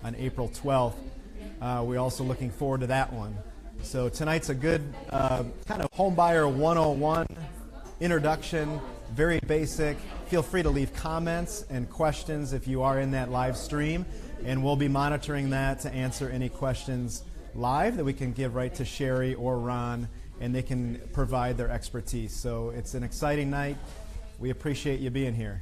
on April 12th. We're also looking forward to that one. So tonight's a good kind of homebuyer 101 introduction, very basic. Feel free to leave comments and questions if you are in that live stream, and we'll be monitoring that to answer any questions live that we can give right to Sherri or Ron, and they can provide their expertise. So it's an exciting night. We appreciate you being here.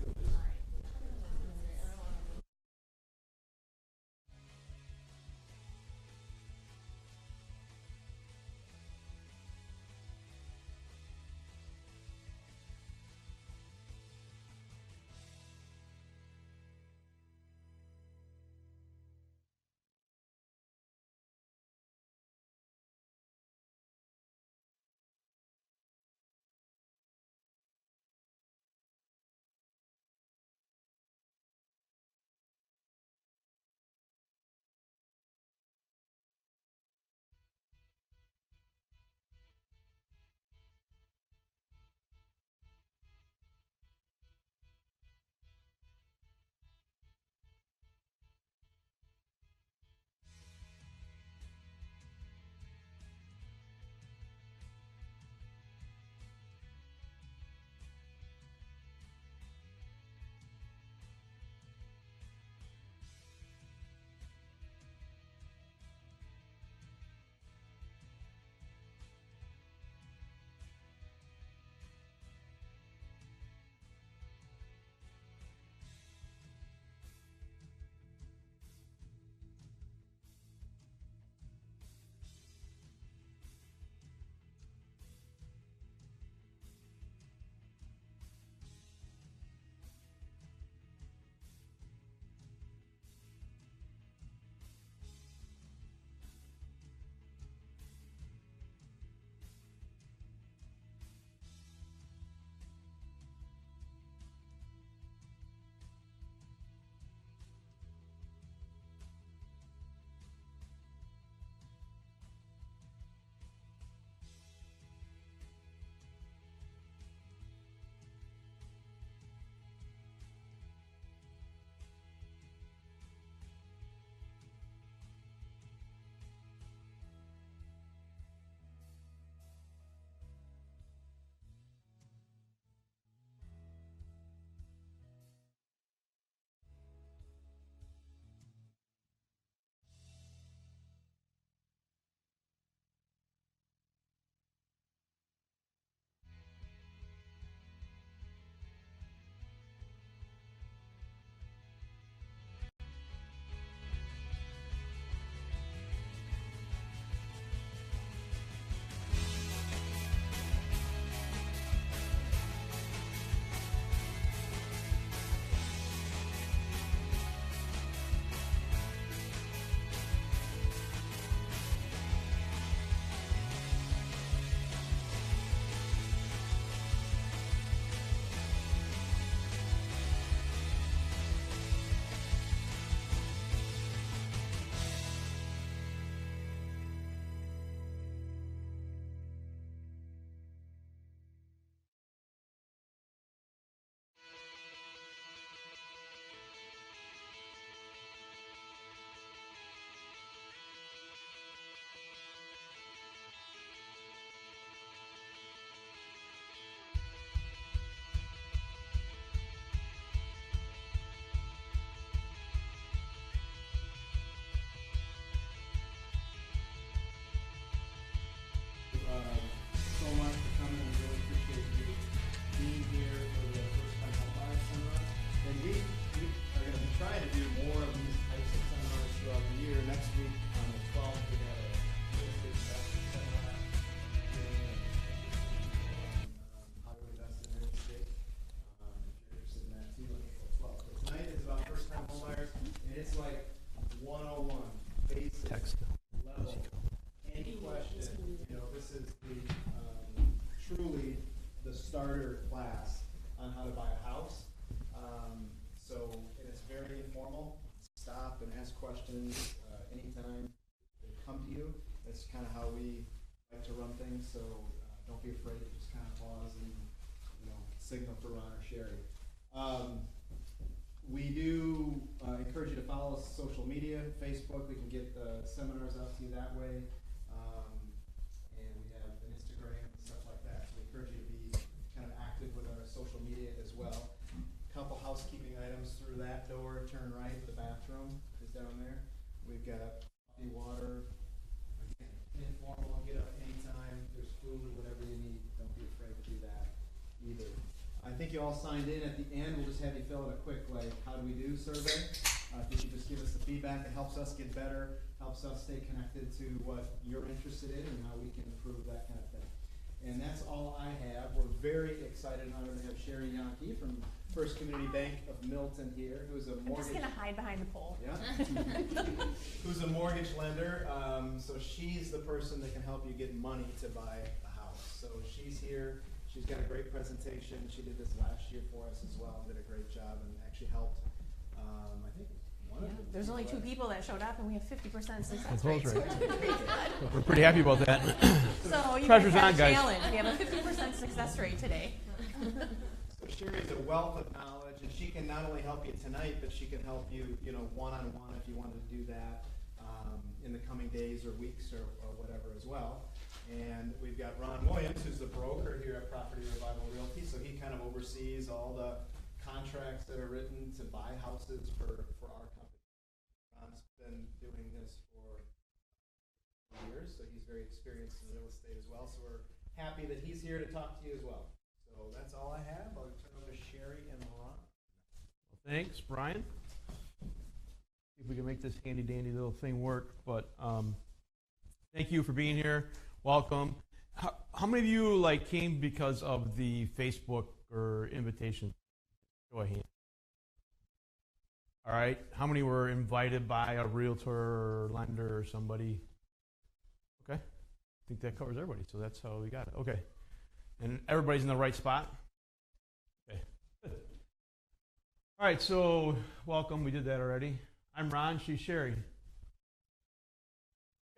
starter class on how to buy a house. And it's very informal. Stop and ask questions anytime they come to you. That's kind of how we like to run things. So don't be afraid to just kind of pause and signal for Ron or Sherri. We do encourage you to follow us on social media, Facebook. We can get seminars out to you that way. And we have an Instagram and stuff like that. So we encourage you to be kind of active with our social media as well. Couple housekeeping items through that door. Turn right. The bathroom is down there. We've got coffee, water. Again, informal. Get up anytime. There's food, whatever you need. Don't be afraid to do that either. I think you all signed in. At the end, we'll just have you fill in a quick, how do we do survey. If you could just give us the feedback, it helps us get better, helps us stay connected to what you're interested in and how we can improve that kind of thing. And that's all I have. We're very excited and honored to have Sherri Yahnke from First Community Bank of Milton here, who's a mortgage. I'm just gonna hide behind the pole. Yeah. Who's a mortgage lender. So she's the person that can help you get money to buy a house. So she's here. She's got a great presentation. She did this last year for us as well. Did a great job and actually helped. I think one of them. There's only 2 people that showed up, and we have 50% success rate. That's So right. we're doing pretty good. We're pretty happy about that. So you Pressure's guys have on, a guys. challenge. We have a 50% success rate today. So Sherri's a wealth of knowledge, and she can not only help you tonight, but she can help you, one-on-one if you wanted to do that in the coming days or weeks or whatever as well. And we've got Ron Williams, who's the broker here at Property Revival Realty, so he kind of oversees all the contracts that are written to buy houses for our company. Ron's been doing this for years, so he's very experienced in real estate as well. So we're happy that he's here to talk to you as well. So that's all I have. I'll turn over to Sherri and Ron. Thanks, Brian. See if we can make this handy dandy little thing work. But thank you for being here. Welcome. How many of you came because of the Facebook or invitation? Show of hands. All right. How many were invited by a realtor or lender or somebody? Okay. I think that covers everybody. So that's how we got it. Okay. And everybody's in the right spot? Okay. Good. All right. So welcome. We did that already. I'm Ron. She's Sherri.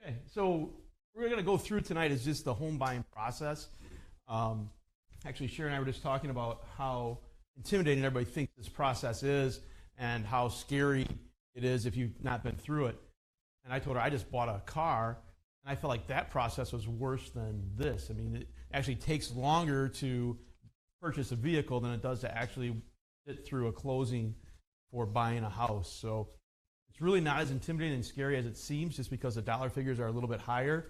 Okay. So we're going to go through tonight is just the home buying process. Actually, Sherri and I were just talking about how intimidating everybody thinks this process is and how scary it is if you've not been through it. And I told her I just bought a car, and I felt like that process was worse than this. I mean, it actually takes longer to purchase a vehicle than it does to actually sit through a closing for buying a house. So it's really not as intimidating and scary as it seems, just because the dollar figures are a little bit higher.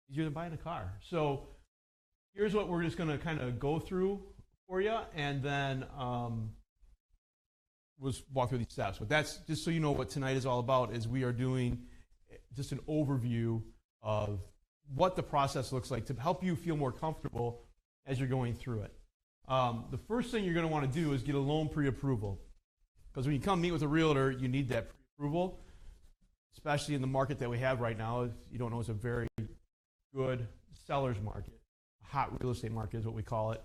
Easier than buying a car. So here's what we're just going to kind of go through for you, and then we'll walk through these steps. But that's just so you know what tonight is all about. Is we are doing just an overview of what the process looks like to help you feel more comfortable as you're going through it. The first thing you're going to want to do is get a loan pre-approval, because when you come meet with a realtor, you need that pre-approval. Especially in the market that we have right now. If you don't know, it's a very good seller's market. A hot real estate market is what we call it.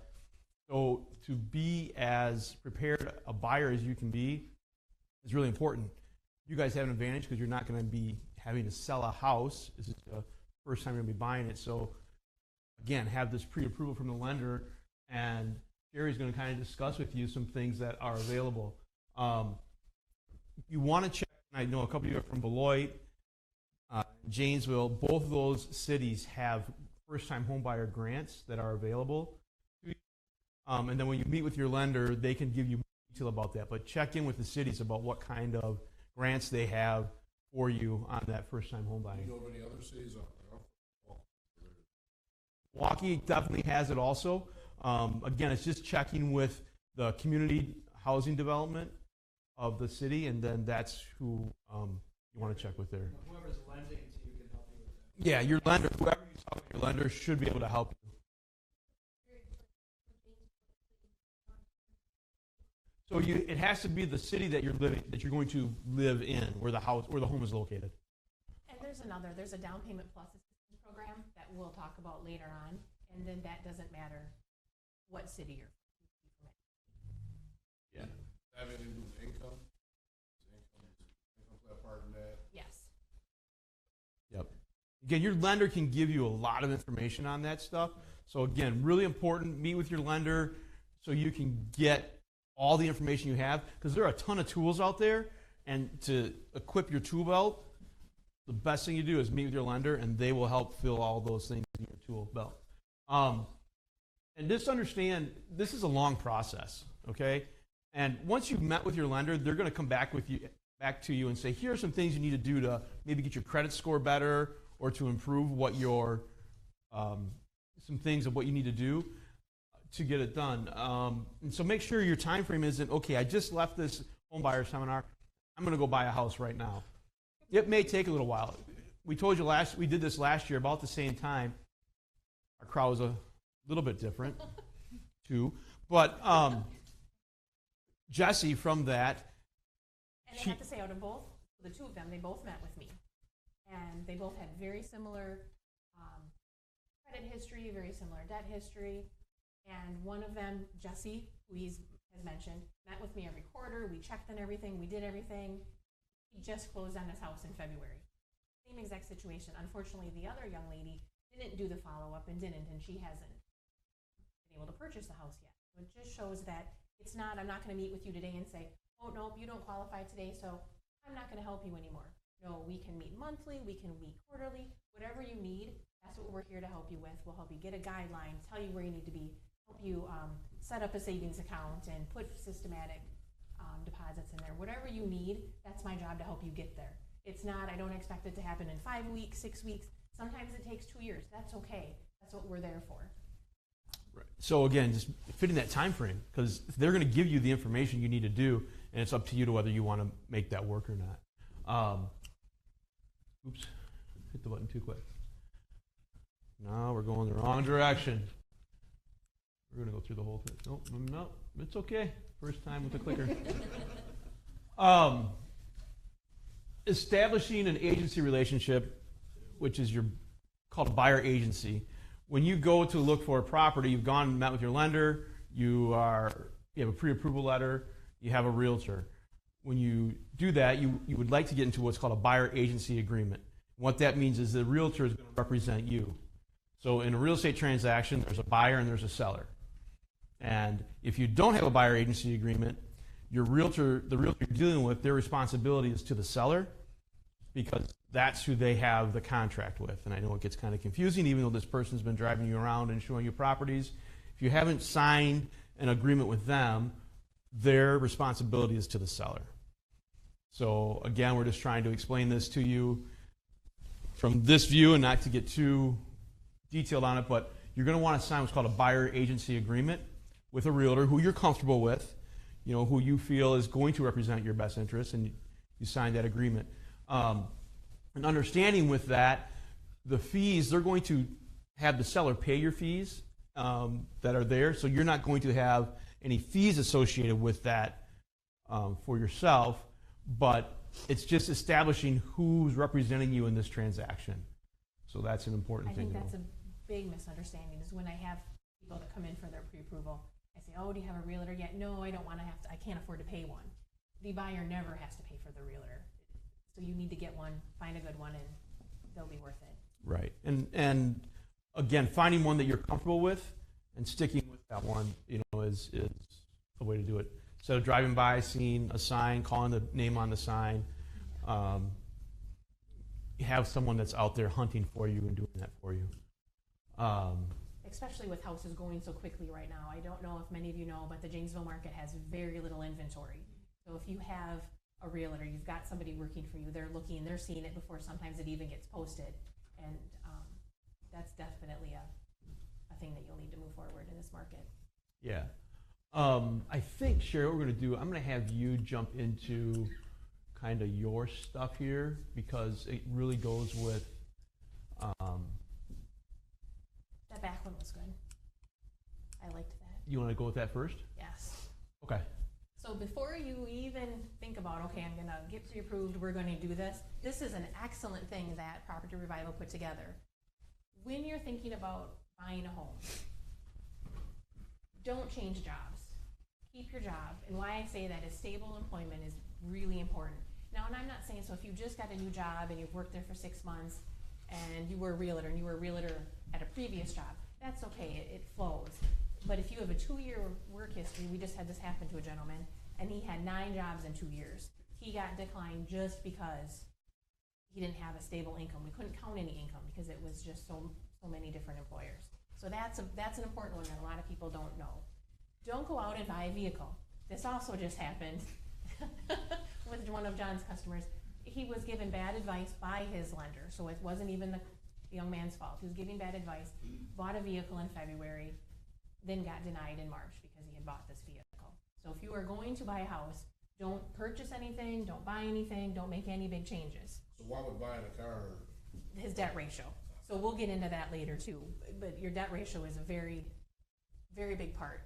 So to be as prepared a buyer as you can be is really important. You guys have an advantage because you're not going to be having to sell a house. This is the first time you're going to be buying it. So again, have this pre-approval from the lender, and Sherri's going to kind of discuss with you some things that are available. You want to check. I know a couple of you are from Beloit, Janesville. Both of those cities have first-time homebuyer grants that are available. And then when you meet with your lender, they can give you more detail about that. But check in with the cities about what kind of grants they have for you on that first-time home buying. Do you know of any other cities out there? Milwaukee definitely has it also. Again, it's just checking with the community housing development of the city, and then that's who you want to check with there. Whoever's lending to you can help you with that. Yeah, your lender, whoever you talk to, your lender should be able to help you. So it has to be the city that you're going to live in, where the home is located. And there's a down payment plus assistance program that we'll talk about later on, and then that doesn't matter what city you're from. Yeah. Have anything to do with income? Income play a part in that? Yes. Yep. Again, your lender can give you a lot of information on that stuff. So again, really important, meet with your lender so you can get all the information you have, because there are a ton of tools out there, and to equip your tool belt, the best thing you do is meet with your lender, and they will help fill all those things in your tool belt. And just understand, this is a long process, okay? And once you've met with your lender, they're going to come back to you and say, here are some things you need to do to maybe get your credit score better, or to improve what your some things of what you need to do to get it done. And so make sure your time frame isn't, okay, I just left this home buyer seminar, I'm going to go buy a house right now. It may take a little while. We told you we did this last year about the same time. Our crowd was a little bit different too, but Jesse from that. And I have to say, out of both, the two of them, they both met with me. And they both had very similar credit history, very similar debt history. And one of them, Jesse, who has mentioned, met with me every quarter. We checked on everything. We did everything. He just closed on his house in February. Same exact situation. Unfortunately, the other young lady didn't do the follow-up and she hasn't been able to purchase the house yet. So it just shows that it's not, I'm not going to meet with you today and say, oh, nope, you don't qualify today, so I'm not going to help you anymore. No, we can meet monthly, we can meet quarterly, whatever you need, that's what we're here to help you with. We'll help you get a guideline, tell you where you need to be, help you set up a savings account and put systematic deposits in there. Whatever you need, that's my job to help you get there. It's not, I don't expect it to happen in 5 weeks, 6 weeks. Sometimes it takes 2 years. That's okay. That's what we're there for. Right. So again, just fitting that time frame, because they're going to give you the information you need to do, and it's up to you to whether you want to make that work or not. Oops, hit the button too quick. No, we're going the wrong direction. We're going to go through the whole thing. Nope, it's okay. First time with the clicker. Establishing an agency relationship, which is called a buyer agency. When you go to look for a property, you've gone and met with your lender, you have a pre-approval letter, you have a realtor. When you do that, you would like to get into what's called a buyer agency agreement. What that means is the realtor is going to represent you. So in a real estate transaction, there's a buyer and there's a seller. And if you don't have a buyer agency agreement, the realtor you're dealing with, their responsibility is to the seller, because that's who they have the contract with. And I know it gets kind of confusing, even though this person's been driving you around and showing you properties. If you haven't signed an agreement with them, their responsibility is to the seller. So again, we're just trying to explain this to you from this view, and not to get too detailed on it, but you're going to want to sign what's called a buyer agency agreement with a realtor who you're comfortable with, who you feel is going to represent your best interests, and you sign that agreement. And understanding with that, the fees, they're going to have the seller pay your fees that are there, so you're not going to have any fees associated with that for yourself, but it's just establishing who's representing you in this transaction. So that's an important thing. I think that's a big misunderstanding, is when I have people that come in for their pre-approval, I say, oh, do you have a realtor yet? No, I don't want to I can't afford to pay one. The buyer never has to pay for the realtor. So you need to get one, find a good one, and they'll be worth it. Right. And again, finding one that you're comfortable with and sticking with that one, is the way to do it. Instead of driving by, seeing a sign, calling the name on the sign, have someone that's out there hunting for you and doing that for you. Especially with houses going so quickly right now. I don't know if many of you know, but the Janesville market has very little inventory. So if you have a realtor, you've got somebody working for you, they're looking, they're seeing it before sometimes it even gets posted. And that's definitely a thing that you'll need to move forward in this market. Yeah. I think, Sherri, what we're going to do, I'm going to have you jump into kind of your stuff here, because it really goes with... That back one was good. I liked that. You want to go with that first? Yes. Okay. So before you even think about, okay, I'm going to get pre-approved, we're going to do this, this is an excellent thing that Property Revival put together. When you're thinking about buying a home, don't change jobs. Keep your job. And why I say that is stable employment is really important. Now, and I'm not saying, so if you just got a new job and you've worked there for 6 months and you were a realtor and you were a realtor at a previous job, that's okay, it flows. But if you have a 2-year work history, we just had this happen to a gentleman, and he had 9 jobs in 2 years. He got declined just because he didn't have a stable income. We couldn't count any income because it was just so many different employers. So that's an important one that a lot of people don't know. Don't go out and buy a vehicle. This also just happened with one of John's customers. He was given bad advice by his lender, so it wasn't even the young man's fault. He was giving bad advice, bought a vehicle in February, then got denied in March because he had bought this vehicle. So if you are going to buy a house, don't purchase anything, don't buy anything, don't make any big changes. So why would buying a car? His debt ratio. So we'll get into that later too, but your debt ratio is a very, very big part.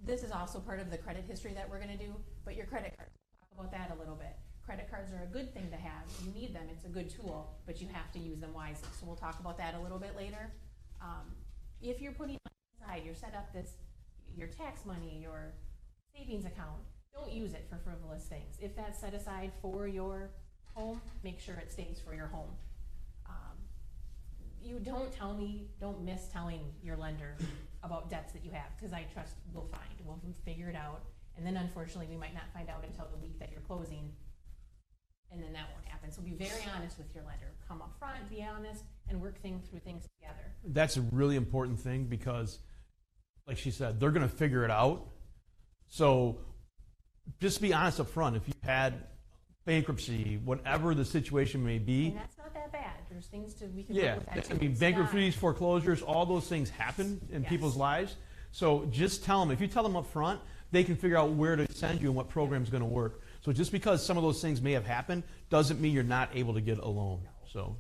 This is also part of the credit history that we're gonna do, but your credit cards, we'll talk about that a little bit. Credit cards are a good thing to have. You need them, it's a good tool, but you have to use them wisely. So we'll talk about that a little bit later. If you're putting aside, you're set up your tax money, your savings account, don't use it for frivolous things. If that's set aside for your home, make sure it stays for your home. You don't miss telling your lender about debts that you have, because I trust we'll figure it out. And then unfortunately, we might not find out until the week that you're closing, and then that won't happen. So be very honest with your lender. Come up front, be honest, and work through things together. That's a really important thing because, like she said, they're going to figure it out. So just be honest up front. If you've had bankruptcy, whatever the situation may be. And that's not that bad. There's things we can Yeah, work with that too. I mean, It's bankruptcies, foreclosures, all those things happen in Yes. people's lives. So just tell them. If you tell them up front, they can figure out where to send you and what program's going to work. So just because some of those things may have happened doesn't mean you're not able to get a loan. So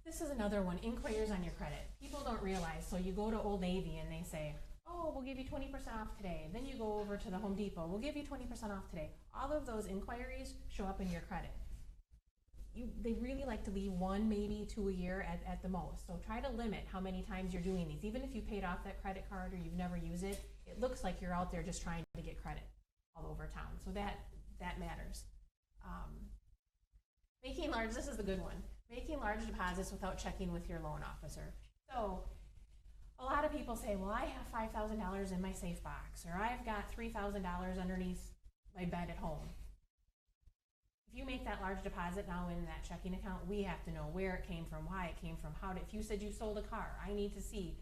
This is another one, inquiries on your credit. People don't realize, so you go to Old Navy and they say, oh, we'll give you 20% off today. Then you go over to the Home Depot, we'll give you 20% off today. All of those inquiries show up in your credit. They really like to leave 1, maybe 2 a year at the most. So try to limit how many times you're doing these. Even if you paid off that credit card or you've never used it, it looks like you're out there just trying to get credit all over town. So that matters. This is the good one. Making large deposits without checking with your loan officer. So a lot of people say, well, I have $5,000 in my safe box, or I've got $3,000 underneath my bed at home. If you make that large deposit now in that checking account, we have to know where it came from, why it came from, if you said you sold a car, I need to see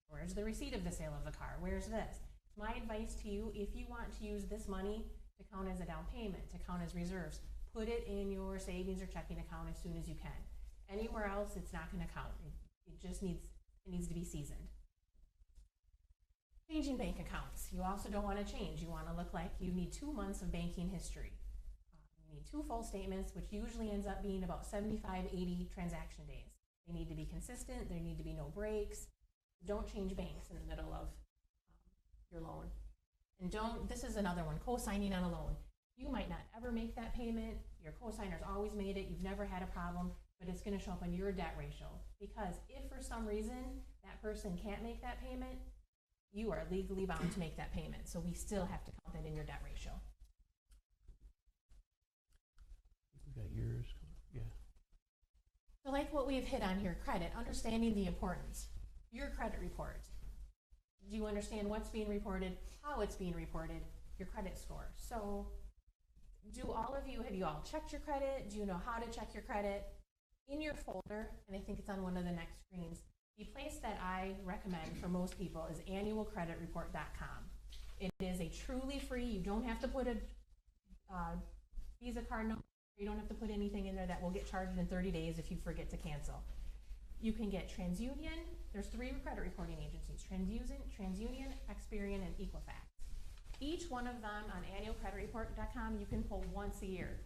where's the receipt of the sale of the car, where's this. My advice to you, if you want to use this money to count as a down payment, to count as reserves, put it in your savings or checking account as soon as you can. Anywhere else, it's not going to count. It needs to be seasoned. Changing bank accounts. You also don't want to change. You want to look like you need 2 months of banking history. You need 2 full statements, which usually ends up being about 75, 80 transaction days. They need to be consistent. There need to be no breaks. Don't change banks in the middle of your loan. And this is another one, co-signing on a loan. You might not ever make that payment. Your co-signer's always made it. You've never had a problem, but it's going to show up on your debt ratio. Because if for some reason that person can't make that payment, you are legally bound to make that payment. So we still have to count that in your debt ratio. we got yours. Yeah. So like what we've hit on here, credit, understanding the importance. Your credit report. Do you understand what's being reported, how it's being reported, your credit score? So have you all checked your credit? Do you know how to check your credit? In your folder, and I think it's on one of the next screens, the place that I recommend for most people is annualcreditreport.com. It is a truly free, you don't have to put a Visa card number, you don't have to put anything in there that will get charged in 30 days if you forget to cancel. You can get TransUnion, there's 3 credit reporting agencies, TransUnion, Experian, and Equifax. Each one of them on annualcreditreport.com you can pull once a year.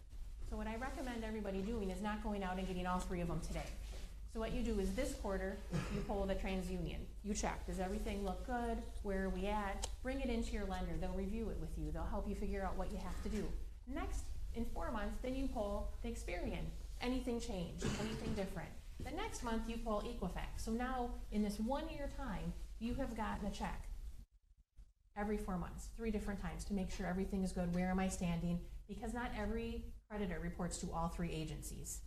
So what I recommend everybody doing is not going out and getting all 3 of them today. So what you do is this quarter, you pull the TransUnion. You check, does everything look good? Where are we at? Bring it into your lender. They'll review it with you. They'll help you figure out what you have to do. Next, in 4 months, then you pull the Experian. Anything changed? Anything different? The next month, you pull Equifax. So now, in this 1 year time, you have gotten a check every 4 months, 3 different times to make sure everything is good. Where am I standing? Because not every creditor reports to all 3 agencies.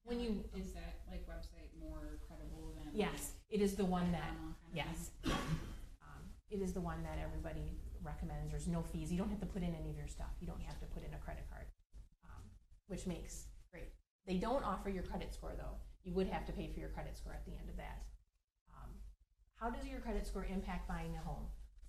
Is that like website more credible than Yes, it is the one that, yes. It is the one that everybody recommends. There's no fees. You don't have to put in any of your stuff. You don't have to put in a credit card, which makes great. They don't offer your credit score though. You would have to pay for your credit score at the end of that. How does your credit score impact buying a home?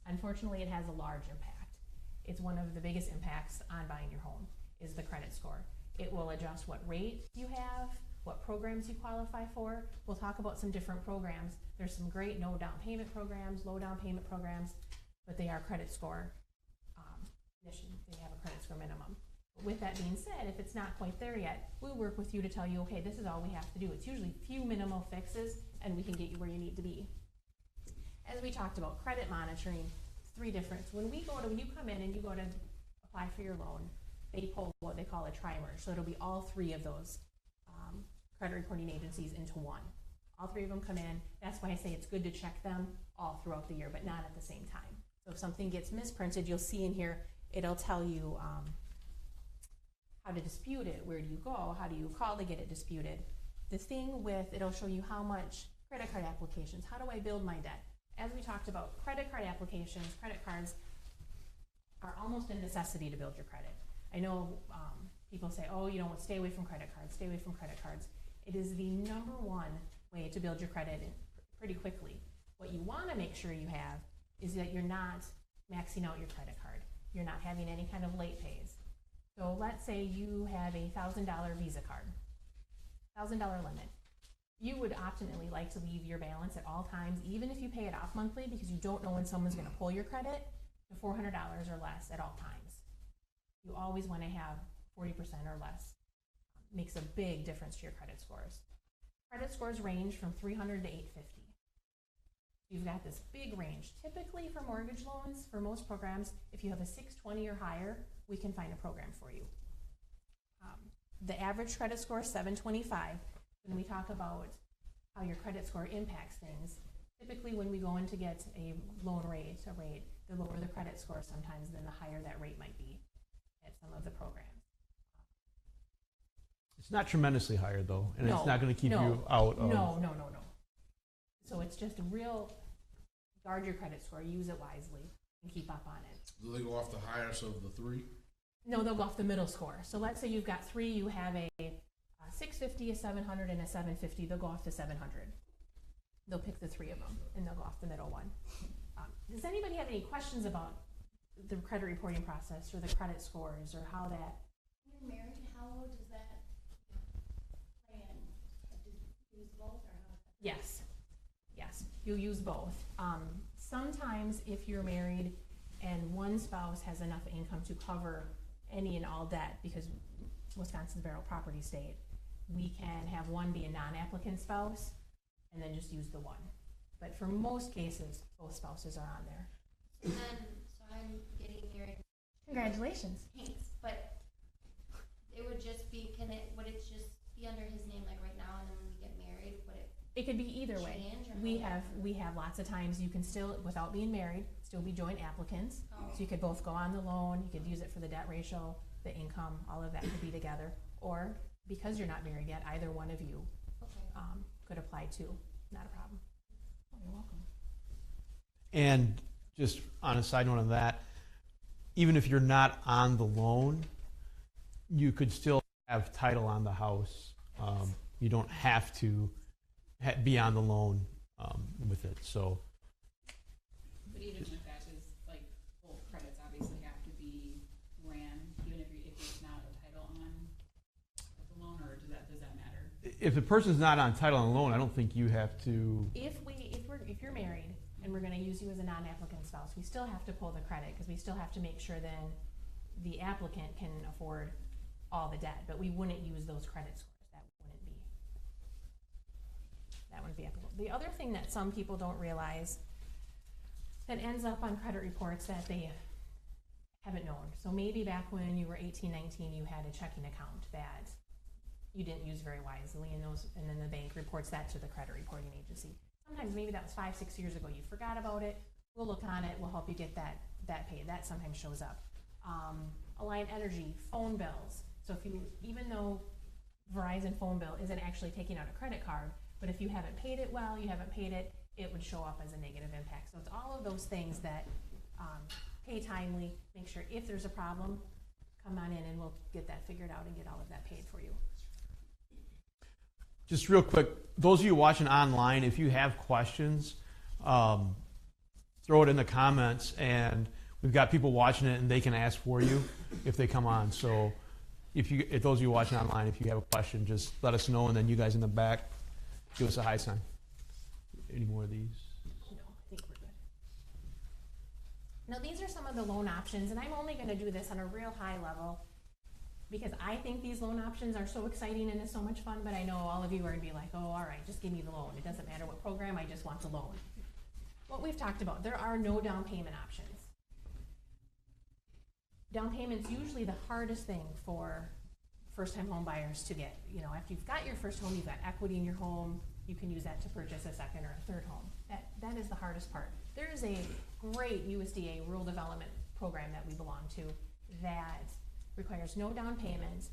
Unfortunately, it has a large impact. It's one of the biggest impacts on buying your home is the credit score. It will adjust what rate you have, what programs you qualify for. We'll talk about some different programs. There's some great no down payment programs, low down payment programs, but they are credit score they have a credit score minimum. But with that being said, if it's not quite there yet, we'll work with you to tell you, okay, this is all we have to do. It's usually few minimal fixes and we can get you where you need to be. As we talked about, credit monitoring, three different. When you come in and you go to apply for your loan, they pull what they call a tri-merge. So it'll be all three of those credit reporting agencies into one. All three of them come in. That's why I say it's good to check them all throughout the year, but not at the same time. So if something gets misprinted, you'll see in here, it'll tell you how to dispute it. Where do you go? How do you call to get it disputed? The thing with, it'll show you how much credit card applications, how do I build my debt? As we talked about, credit card applications, credit cards are almost a necessity to build your credit. I know people say, oh, stay away from credit cards, stay away from credit cards. It is the number one way to build your credit pretty quickly. What you want to make sure you have is that you're not maxing out your credit card. You're not having any kind of late pays. So let's say you have a $1,000 Visa card, $1,000 limit. You would optimally like to leave your balance at all times, even if you pay it off monthly, because you don't know when someone's going to pull your credit, to $400 or less at all times. You always want to have 40% or less. Makes a big difference to your credit scores. Credit scores range from 300 to 850. You've got this big range. Typically for mortgage loans, for most programs, if you have a 620 or higher, we can find a program for you. The average credit score is 725. When we talk about how your credit score impacts things, typically when we go in to get a loan rate, the lower the credit score sometimes, then the higher that rate might be at some of the programs. It's not tremendously higher though, and it's No, not going to keep no, you out of. No. So it's just a real, guard your credit score, use it wisely, and keep up on it. Do they go off the highest of the three? No, they'll go off the middle score. So let's say you've got three, you have a 650, a 700, and a 750, they'll go off to 700. They'll pick the three of them, and they'll go off the middle one. Does anybody have any questions about the credit reporting process or the credit scores or how that? When you're married, how does that play in? Do you use both or how? Yes, you use both. Sometimes if you're married and one spouse has enough income to cover any and all debt, because Wisconsin's a rental property state, we can have one be a non-applicant spouse and then just use the one. But for most cases, both spouses are on there. And then, so I'm getting married. Congratulations. Thanks, but it would just be, would it just be under his name like right now, and then when we get married, would it? It could be either way. Change, or We have lots of times you can still, without being married, still be joint applicants. Oh. So you could both go on the loan, you could use it for the debt ratio, the income, all of that could be together. Or because you're not married yet, either one of you Okay. could apply too. Not a problem. Oh, you're welcome. And just on a side note on that, even if you're not on the loan, you could still have title on the house. You don't have to be on the loan with it. So, but even with that, is like both credits obviously have to be ran, even if there's not a title on the loan, or does that matter? if the person's not on title on the loan, I don't think you have to. If you're married and we're going to use you as a non-applicant spouse, we still have to pull the credit because we still have to make sure then the applicant can afford all the debt, but we wouldn't use those credit scores. That wouldn't be applicable. The other thing that some people don't realize that ends up on credit reports that they haven't known. So maybe back when you were 18, 19, you had a checking account that you didn't use very wisely, and then the bank reports that to the credit reporting agency. Sometimes maybe that was 5-6 years ago. You forgot about it. We'll look on it. We'll help you get that paid. That sometimes shows up. Alliant Energy, phone bills. So even though Verizon phone bill isn't actually taking out a credit card, But if you haven't paid it well, you haven't paid it, it would show up as a negative impact. So it's all of those things that pay timely, make sure if there's a problem, come on in and we'll get that figured out and get all of that paid for you. Just real quick, those of you watching online, if you have questions, throw it in the comments, and we've got people watching it and they can ask for you if they come on. So if those of you watching online, if you have a question, just let us know, and then you guys in the back, give us a high sign. Any more of these? No, I think we're good. Now these are some of the loan options, and I'm only going to do this on a real high level because I think these loan options are so exciting and it's so much fun, but I know all of you are going to be like, oh, all right, just give me the loan. It doesn't matter what program, I just want the loan. What we've talked about, there are no down payment options. Down payment's usually the hardest thing for first-time home buyers to get. You know, after you've got your first home, you've got equity in your home, you can use that to purchase a second or a third home. That is the hardest part. There is a great USDA rural development program that we belong to that requires no down payment.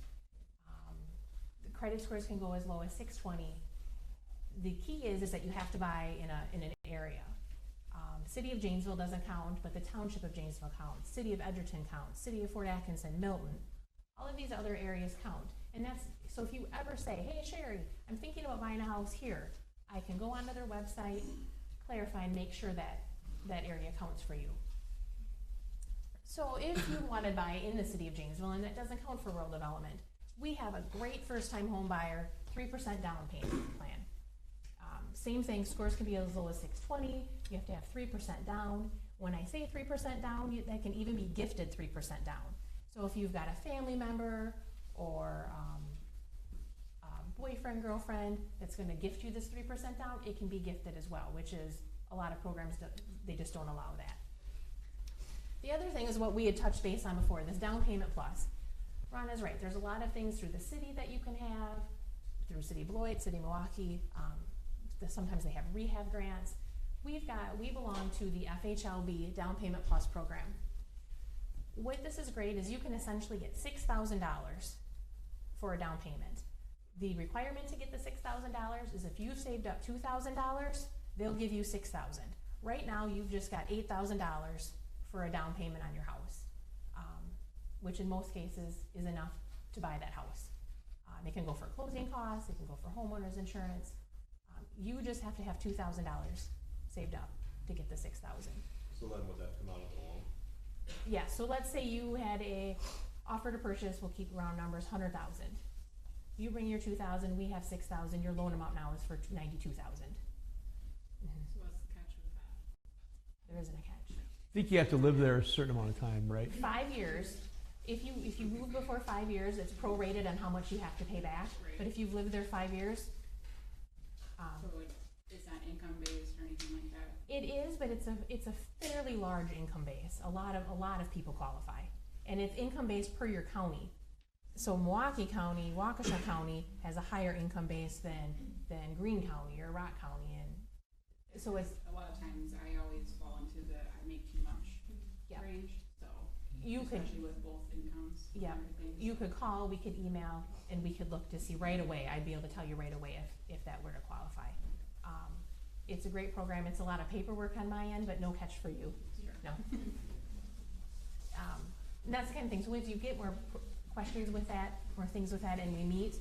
The credit scores can go as low as 620. The key is that you have to buy in an area. City of Janesville doesn't count, but the Township of Janesville counts. City of Edgerton counts. City of Fort Atkinson, Milton. All of these other areas count. And that's, so if you ever say, hey Sherri, I'm thinking about buying a house here, I can go onto their website, clarify, and make sure that that area counts for you. So if you want to buy in the City of Janesville, and that doesn't count for rural development, we have a great first-time home buyer 3% down payment plan. Same thing, scores can be as low as 620. You have to have 3% down. When I say 3% down, that can even be gifted 3% down. So if you've got a family member or a boyfriend, girlfriend that's going to gift you this 3% down, it can be gifted as well, which is a lot of programs, they just don't allow that. The other thing is what we had touched base on before, this down payment plus. Ron is right, there's a lot of things through the city that you can have, through City of Beloit, City of Milwaukee. Sometimes they have rehab grants. We belong to the FHLB Down Payment Plus program. What this is great is you can essentially get $6,000 for a down payment. The requirement to get the $6,000 is if you've saved up $2,000, they'll give you $6,000. Right now, you've just got $8,000 for a down payment on your house, which in most cases is enough to buy that house. It can go for closing costs, it can go for homeowners insurance. You just have to have $2,000 saved up to get the $6,000. So then would that come out of the loan? Yeah, so let's say you had a offer to purchase, we'll keep round numbers, $100,000. You bring your $2,000, we have $6,000, your loan amount now is for $92,000. So what's the catch with that? There isn't a catch. I think you have to live there a certain amount of time, right? 5 years. If you move before 5 years, it's prorated on how much you have to pay back. Right. But if you've lived there 5 years, So it's not income based or anything like that? it is, but it's a fairly large income base. A lot of people qualify, and it's income based per your county. So Milwaukee County, Waukesha County has a higher income base than Greene County or Rock County, and so it's A lot of times I always fall into the I make too much Yeah. range, so you could especially with both incomes and Yeah. everything. you could call, we could email, and we could look to see right away. I'd be able to tell you right away if that were to qualify. It's a great program. It's a lot of paperwork on my end, but no catch for you. Sure. No. And that's the kind of thing. So if you get more questions with that, more things with that, and we meet,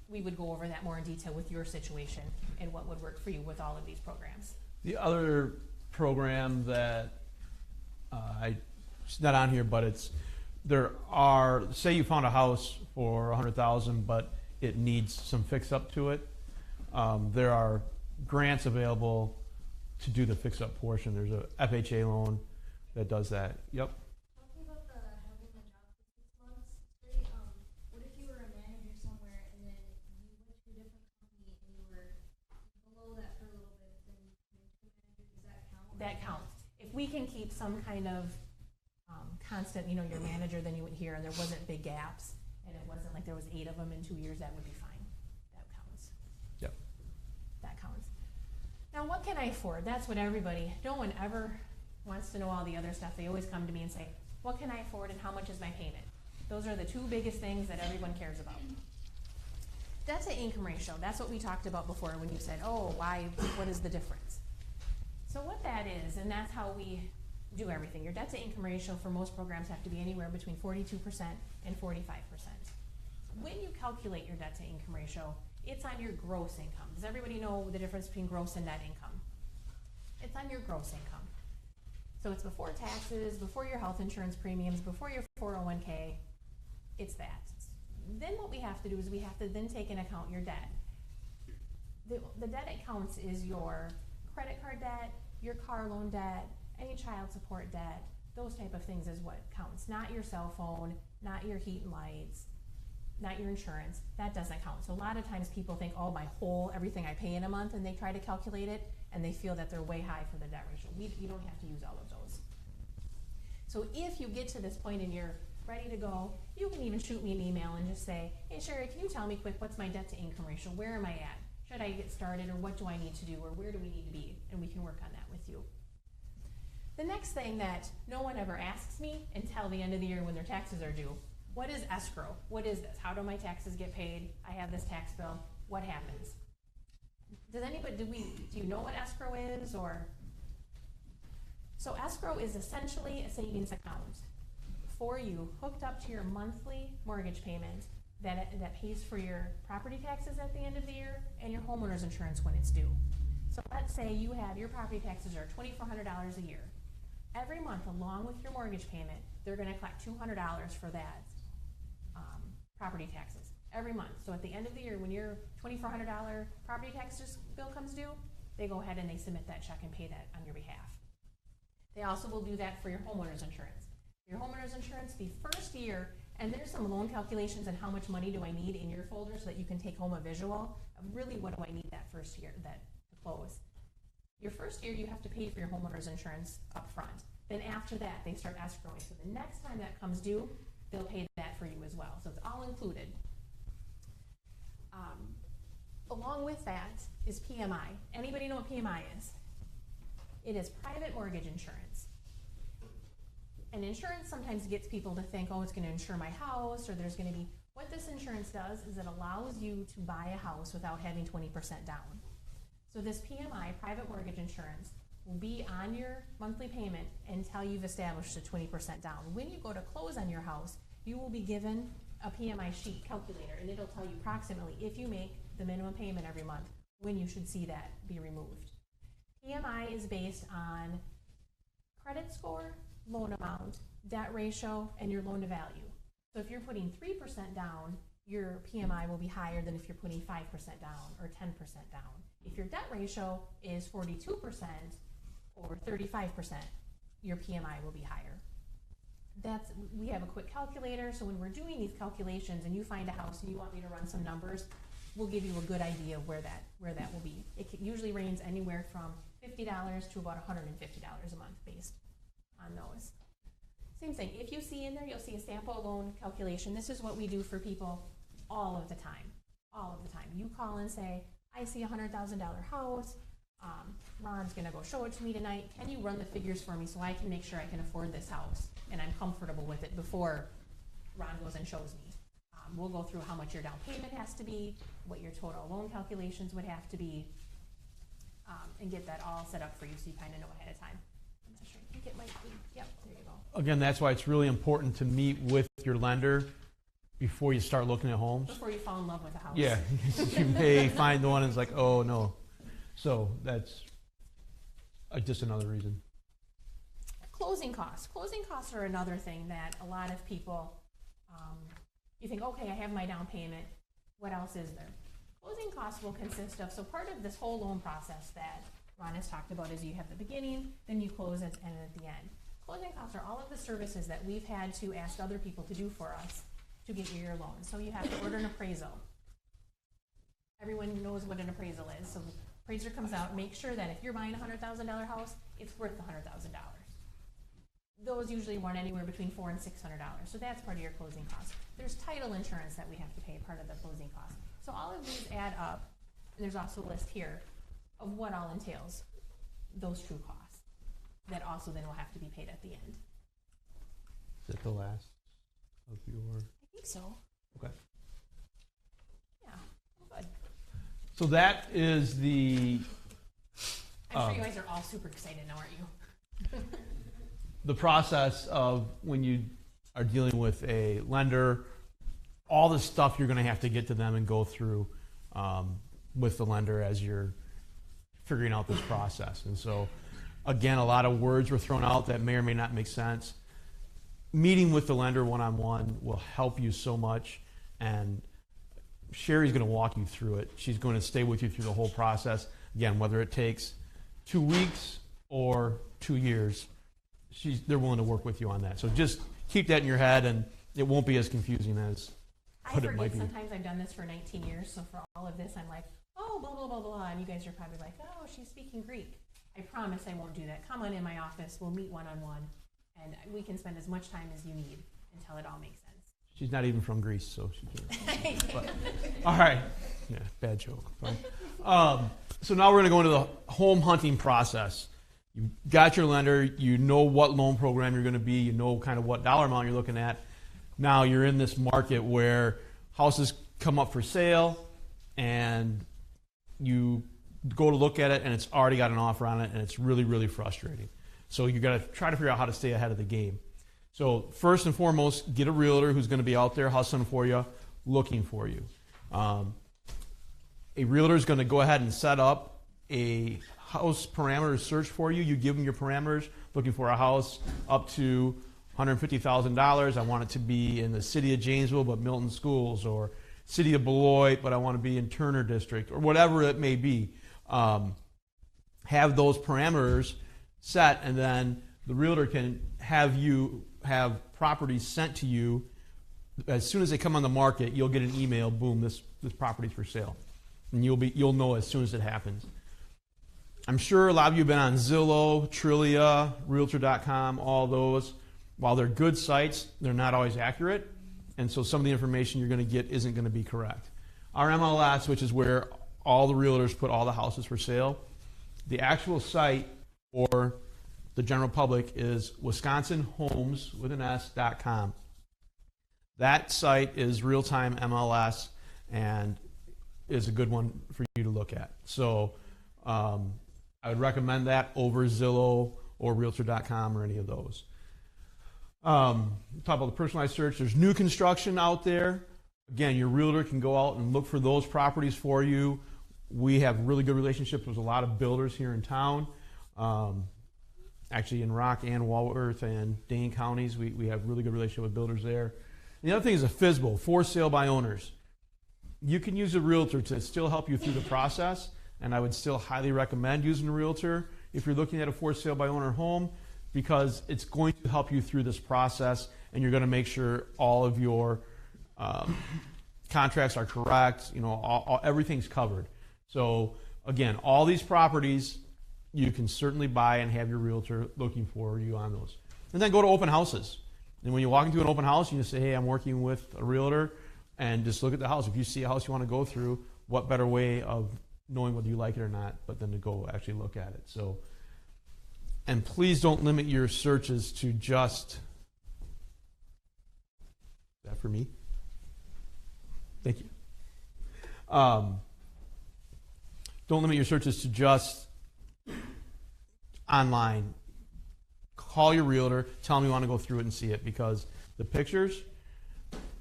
we would go over that more in detail with your situation and what would work for you with all of these programs. The other program that it's not on here, but say you found a house for $100,000, but it needs some fix up to it. There are grants available to do the fix up portion. There's a FHA loan that does that. Yep. Talking about the having a job for 6 months, Sherri, what if you were a manager somewhere and then you went to a different company and you were below that for a little bit, then you went to a manager, does that count? That counts. If we can keep some kind of constant, your manager, then you would hear, and there wasn't big gaps, and it wasn't like there was 8 of them in 2 years, that would be fine. That counts. Yep. That counts. Now, what can I afford? That's what no one ever wants to know all the other stuff. They always come to me and say, what can I afford and how much is my payment? Those are the two biggest things that everyone cares about. Debt to income ratio, that's what we talked about before when you said, oh, why, what is the difference? So what that is, and that's how we do everything. Your debt to income ratio for most programs have to be anywhere between 42% and 45%. When you calculate your debt to income ratio, it's on your gross income. Does everybody know the difference between gross and net income? It's on your gross income. So it's before taxes, before your health insurance premiums, before your 401k, it's that. Then what we have to do is we have to then take into account your debt. The debt it counts is your credit card debt, your car loan debt, any child support debt, those type of things is what counts. Not your cell phone, not your heat and lights, not your insurance. That doesn't count. So a lot of times people think, oh, my whole, everything I pay in a month, and they try to calculate it, and they feel that they're way high for the debt ratio. You don't have to use all of those. So if you get to this point and you're ready to go, you can even shoot me an email and just say, hey Sherri, can you tell me quick, what's my debt to income ratio? Where am I at? Should I get started, or what do I need to do, or where do we need to be? And we can work on that with you. The next thing that no one ever asks me until the end of the year when their taxes are due, what is escrow? What is this? How do my taxes get paid? I have this tax bill. What happens? Does anybody, do you know what escrow is, or? So escrow is essentially a savings account for you, hooked up to your monthly mortgage payment that pays for your property taxes at the end of the year and your homeowner's insurance when it's due. So let's say you have your property taxes are $2,400 a year. Every month, along with your mortgage payment, they're going to collect $200 for that property taxes every month. So at the end of the year, when your $2,400 property taxes bill comes due, they go ahead and they submit that check and pay that on your behalf. They also will do that for your homeowner's insurance. Your homeowner's insurance, the first year, and there's some loan calculations on how much money do I need in your folder so that you can take home a visual of really what do I need that first year to close. Your first year, you have to pay for your homeowner's insurance up front. Then after that, they start escrowing. So the next time that comes due, they'll pay that for you as well. So it's all included. Along with that is PMI. Anybody know what PMI is? It is private mortgage insurance. And insurance sometimes gets people to think, oh, it's going to insure my house, or there's going to be, what this insurance does is it allows you to buy a house without having 20% down. So this PMI, private mortgage insurance, will be on your monthly payment until you've established a 20% down. When you go to close on your house, you will be given a PMI sheet calculator, and it'll tell you approximately, if you make the minimum payment every month, when you should see that be removed. PMI is based on credit score, loan amount, debt ratio, and your loan to value. So if you're putting 3% down, your PMI will be higher than if you're putting 5% down or 10% down. If your debt ratio is 42% or 35%, your PMI will be higher. We have a quick calculator, so when we're doing these calculations and you find a house and you want me to run some numbers, we'll give you a good idea of where that will be. It usually ranges anywhere from $50 to about $150 a month based on those. Same thing, if you see in there, you'll see a sample loan calculation. This is what we do for people all of the time, all of the time. You call and say, I see a $100,000 house, Ron's gonna go show it to me tonight. Can you run the figures for me so I can make sure I can afford this house and I'm comfortable with it before Ron goes and shows me? We'll go through how much your down payment has to be, what your total loan calculations would have to be, and get that all set up for you so you kind of know ahead of time. I'm not sure, I think it might be, yep, there you go. Again, that's why it's really important to meet with your lender before you start looking at homes. Before you fall in love with a house. Yeah, you may find the one and it's like, oh no. So that's just another reason. Closing costs. Closing costs are another thing that a lot of people, you think, okay, I have my down payment. What else is there? Closing costs will consist of, so part of this whole loan process that Ron has talked about is you have the beginning, then you close it, and at the end. Closing costs are all of the services that we've had to ask other people to do for us to get you your loan. So you have to order an appraisal. Everyone knows what an appraisal is. So the appraiser comes out, make sure that if you're buying a $100,000 house, it's worth $100,000. Those usually run anywhere between $400 and $600. So that's part of your closing costs. There's title insurance that we have to pay, part of the closing costs. So all of these add up. There's also a list here of what all entails those true costs that also then will have to be paid at the end. Is that the last of your? I think so. Okay. Yeah. So that is the I'm sure you guys are all super excited now, aren't you? the process of when you are dealing with a lender, all the stuff you're going to have to get to them and go through with the lender as you're figuring out this process. And so, again, a lot of words were thrown out that may or may not make sense. Meeting with the lender one-on-one will help you so much, and Sherri's going to walk you through it. She's going to stay with you through the whole process. Again, whether it takes 2 weeks or 2 years, they're willing to work with you on that. So just keep that in your head, and it won't be as confusing as what it might be. Sometimes I've done this for 19 years, so for all of this, I'm like, oh, blah, blah, blah, blah, and you guys are probably like, oh, she's speaking Greek. I promise I won't do that. Come on in my office, we'll meet one-on-one, and we can spend as much time as you need until it all makes sense. She's not even from Greece, so she can't. But, all right. Yeah, bad joke. So now we're going to go into the home hunting process. You've got your lender. You know what loan program you're going to be. You know kind of what dollar amount you're looking at. Now you're in this market where houses come up for sale, and you go to look at it, and it's already got an offer on it, and it's really, really frustrating. So you got to try to figure out how to stay ahead of the game. So first and foremost, get a realtor who's going to be out there hustling for you, looking for you. A realtor is going to go ahead and set up a house parameter search for you. You give them your parameters, looking for a house up to $150,000. I want it to be in the city of Janesville, but Milton schools, or city of Beloit, but I want to be in Turner District, or whatever it may be. Have those parameters set, and then the realtor can have you have properties sent to you. As soon as they come on the market, you'll get an email, boom, this property's for sale. And you'll know as soon as it happens. I'm sure a lot of you have been on Zillow, Trillia, Realtor.com, all those. While they're good sites, they're not always accurate, and so some of the information you're going to get isn't going to be correct. Our MLS, which is where all the realtors put all the houses for sale, the actual site for the general public is wisconsinhomes.com. That site is real-time MLS and is a good one for you to look at. So I would recommend that over Zillow or Realtor.com or any of those. Talk about the personalized search. There's new construction out there. Again, your realtor can go out and look for those properties for you. We have really good relationships with a lot of builders here in town. Actually, in Rock and Walworth and Dane counties, we have really good relationship with builders there. And the other thing is a FSBO, for sale by owners. You can use a realtor to still help you through the process, and I would still highly recommend using a realtor if you're looking at a for sale by owner home, because it's going to help you through this process, and you're going to make sure all of your contracts are correct. You know, everything's covered. So again, all these properties you can certainly buy and have your realtor looking for you on those. And then go to open houses. And when you walk into an open house, you just say, hey, I'm working with a realtor, and just look at the house. If you see a house you want to go through, what better way of knowing whether you like it or not, but then to go actually look at it. So, and please don't limit your searches to just, is that for me? Thank you. Don't limit your searches to just online. Call your realtor, tell them you want to go through it and see it, because the pictures,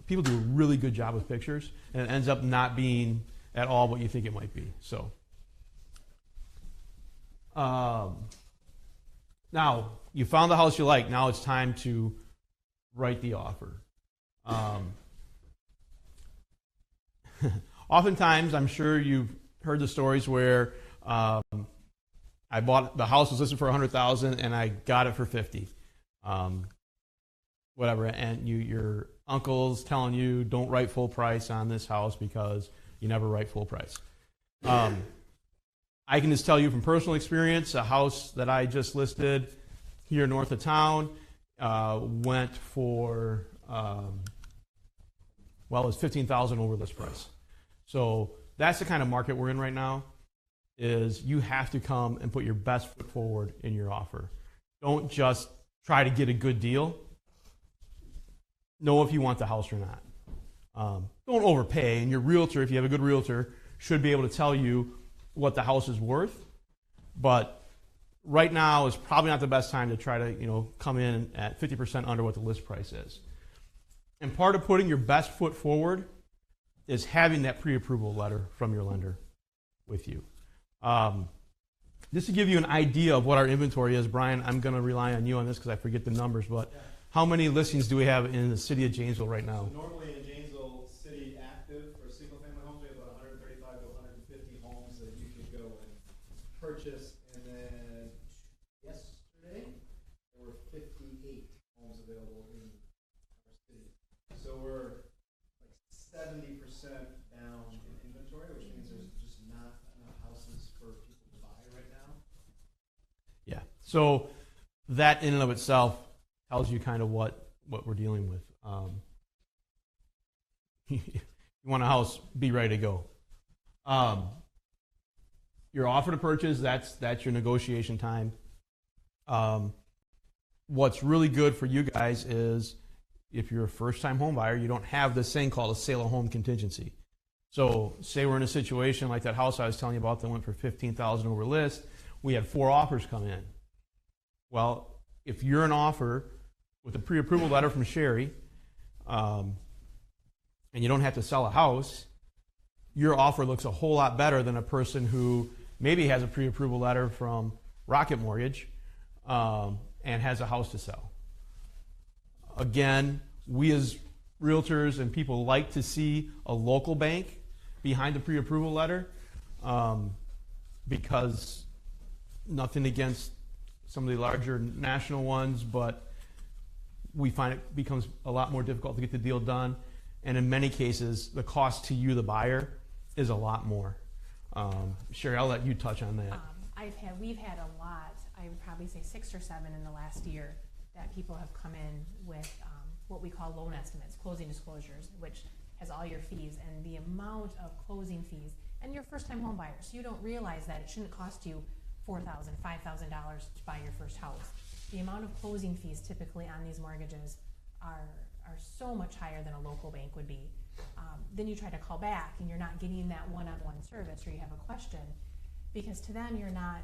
people do a really good job with pictures, and it ends up not being at all what you think it might be. So, now you found the house you like. Now it's time to write the offer. Oftentimes, I'm sure you've heard the stories where I bought the house was listed for $100,000 and I got it for $50,000, whatever. And your uncle's telling you don't write full price on this house because you never write full price. I can just tell you from personal experience, a house that I just listed here north of town went for it was $15,000 over list price. So that's the kind of market we're in right now. Is you have to come and put your best foot forward in your offer. Don't just try to get a good deal. Know if you want the house or not. Don't overpay. And your realtor, if you have a good realtor, should be able to tell you what the house is worth. But right now is probably not the best time to try to, come in at 50% under what the list price is. And part of putting your best foot forward is having that pre-approval letter from your lender with you. Just to give you an idea of what our inventory is, Brian, I'm going to rely on you on this because I forget the numbers, but how many listings do we have in the city of Janesville right now? So normally in Janesville City active for single-family homes, we have about 135 to 150 homes that you could go and purchase. And then yesterday, there were 58 homes available in our city. So we're like 70% down in inventory, which means there's just not enough houses for people to buy right now. Yeah. So that in and of itself tells you kind of what we're dealing with. You want a house, be ready to go. Your offer to purchase, that's your negotiation time. What's really good for you guys is if you're a first-time home buyer, you don't have this thing called a sale of home contingency. So say we're in a situation like that house I was telling you about that went for $15,000 over list. We had 4 offers come in. Well, if you're an offer with a pre-approval letter from Sherri, and you don't have to sell a house, your offer looks a whole lot better than a person who maybe has a pre-approval letter from Rocket Mortgage and has a house to sell. Again, we as realtors and people like to see a local bank behind the pre-approval letter because nothing against some of the larger national ones, but we find it becomes a lot more difficult to get the deal done. And in many cases, the cost to you, the buyer, is a lot more. Sherri, I'll let you touch on that. We've had a lot, I would probably say 6 or 7 in the last year, that people have come in with what we call loan estimates, closing disclosures, which has all your fees and the amount of closing fees. And you're first-time home buyers, so you don't realize that it shouldn't cost you $4,000, $5,000 to buy your first house. The amount of closing fees typically on these mortgages are so much higher than a local bank would be. Then you try to call back and you're not getting that one-on-one service, or you have a question, because to them you're not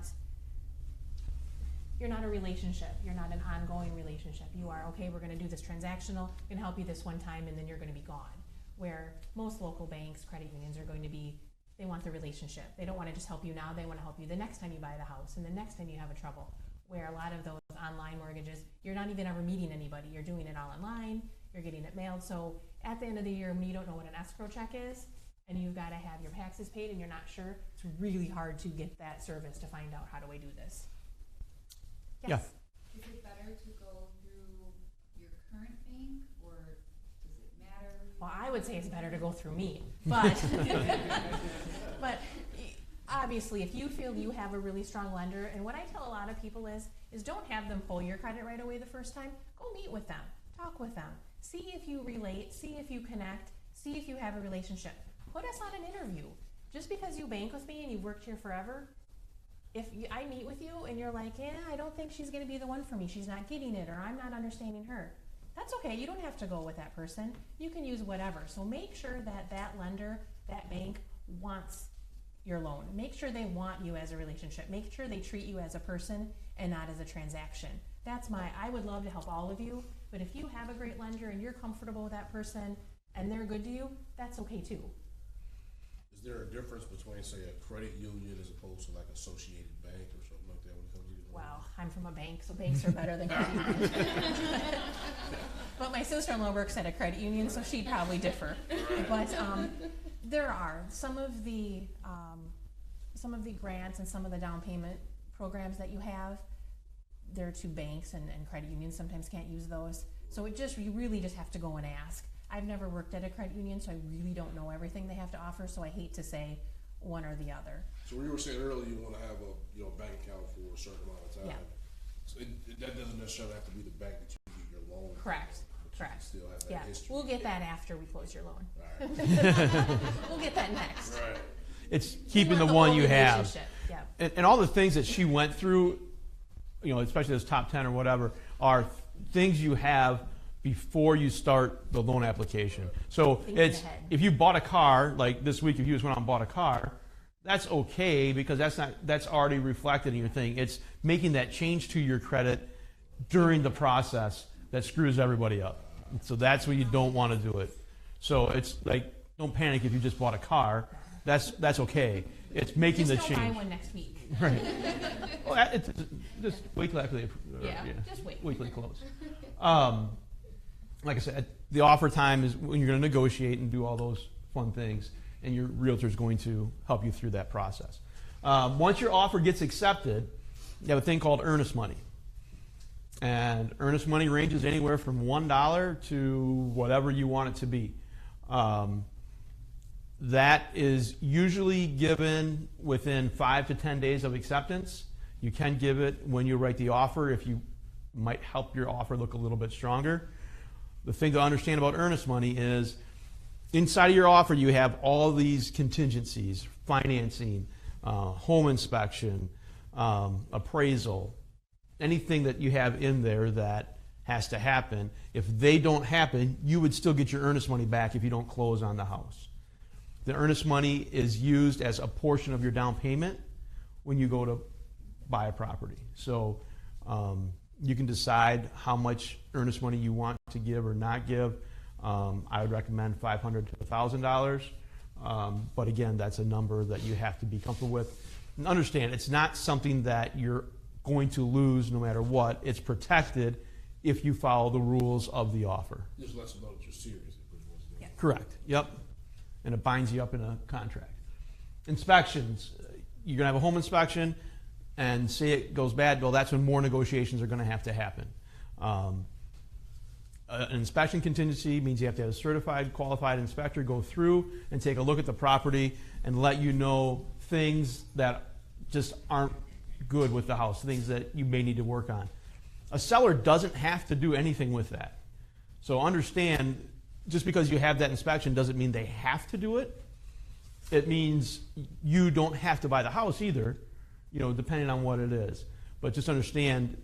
a relationship. You're not an ongoing relationship. You are, okay, we're going to do this transactional, I'm going to help you this one time, and then you're going to be gone. Where most local banks, credit unions are going to be, they want the relationship. They don't want to just help you now, they want to help you the next time you buy the house and the next time you have a trouble. Where a lot of those online mortgages, you're not even ever meeting anybody. You're doing it all online, you're getting it mailed. So at the end of the year, when you don't know what an escrow check is, and you've got to have your taxes paid and you're not sure, it's really hard to get that service to find out, how do I do this? Yes. Yeah. Is it better to go through your current bank, or does it matter? Well, I would say it's better to go through me, but but obviously, if you feel you have a really strong lender, and what I tell a lot of people is don't have them pull your credit right away the first time. Go meet with them, talk with them, see if you relate, see if you connect, see if you have a relationship. Put us on an interview. Just because you bank with me and you've worked here forever, if I meet with you and you're like, yeah, I don't think she's going to be the one for me, she's not getting it, or I'm not understanding her, that's okay. You don't have to go with that person. You can use whatever. So make sure that that lender, that bank, wants your loan. Make sure they want you as a relationship. Make sure they treat you as a person and not as a transaction. I would love to help all of you, but if you have a great lender and you're comfortable with that person and they're good to you, that's okay too. Is there a difference between, say, a credit union as opposed to like Associated Bank or something like that when it comes to these loans? Well, I'm from a bank, so banks are better than credit unions. But my sister-in-law works at a credit union, so she'd probably differ. But there are some of the grants and some of the down payment programs that you have. They're to banks, and credit unions sometimes can't use those. So you really just have to go and ask. I've never worked at a credit union, so I really don't know everything they have to offer, so I hate to say one or the other. So you were saying earlier you want to have a bank account for a certain amount of time. Yeah. So that doesn't necessarily have to be the bank that you get your loan from, Correct. but you Correct. can still have that Yeah, history. we'll get that after we close your loan. Right. We'll get that next. Right. It's keeping We the want one you whole have. relationship. Yeah. And all the things that she went through, especially those top 10 or whatever, are things you have before you start the loan application. So Thinking it's, ahead. if you bought a car, like this week, if you just went out and bought a car, that's okay because that's already reflected in your thing. It's making that change to your credit during the process that screws everybody up. So that's when you don't want to do it. So it's like, don't panic if you just bought a car. That's okay. It's making Just the don't change. buy one next week. Right. Well, just wait till after they, Just wait. Wait till they close. Like I said, the offer time is when you're going to negotiate and do all those fun things, and your realtor is going to help you through that process. Once your offer gets accepted, you have a thing called earnest money. And earnest money ranges anywhere from $1 to whatever you want it to be. That is usually given within 5 to 10 days of acceptance. You can give it when you write the offer if you might help your offer look a little bit stronger. The thing to understand about earnest money is inside of your offer you have all these contingencies, financing, home inspection, appraisal, anything that you have in there that has to happen. If they don't happen, you would still get your earnest money back if you don't close on the house. The earnest money is used as a portion of your down payment when you go to buy a property. So you can decide how much earnest money you want to give or not give. I would recommend $500 to $1,000. But again, that's a number that you have to be comfortable with. And understand, it's not something that you're going to lose no matter what. It's protected if you follow the rules of the offer. Just lets them know that you're serious. Is pretty much the- Yeah. Correct. Yep. And it binds you up in a contract. Inspections. You're going to have a home inspection, and say it goes bad, well, that's when more negotiations are going to have to happen. An inspection contingency means you have to have a certified, qualified inspector go through and take a look at the property and let you know things that just aren't good with the house, things that you may need to work on. A seller doesn't have to do anything with that. So understand, just because you have that inspection doesn't mean they have to do it. It means you don't have to buy the house either, depending on what it is. But just understand,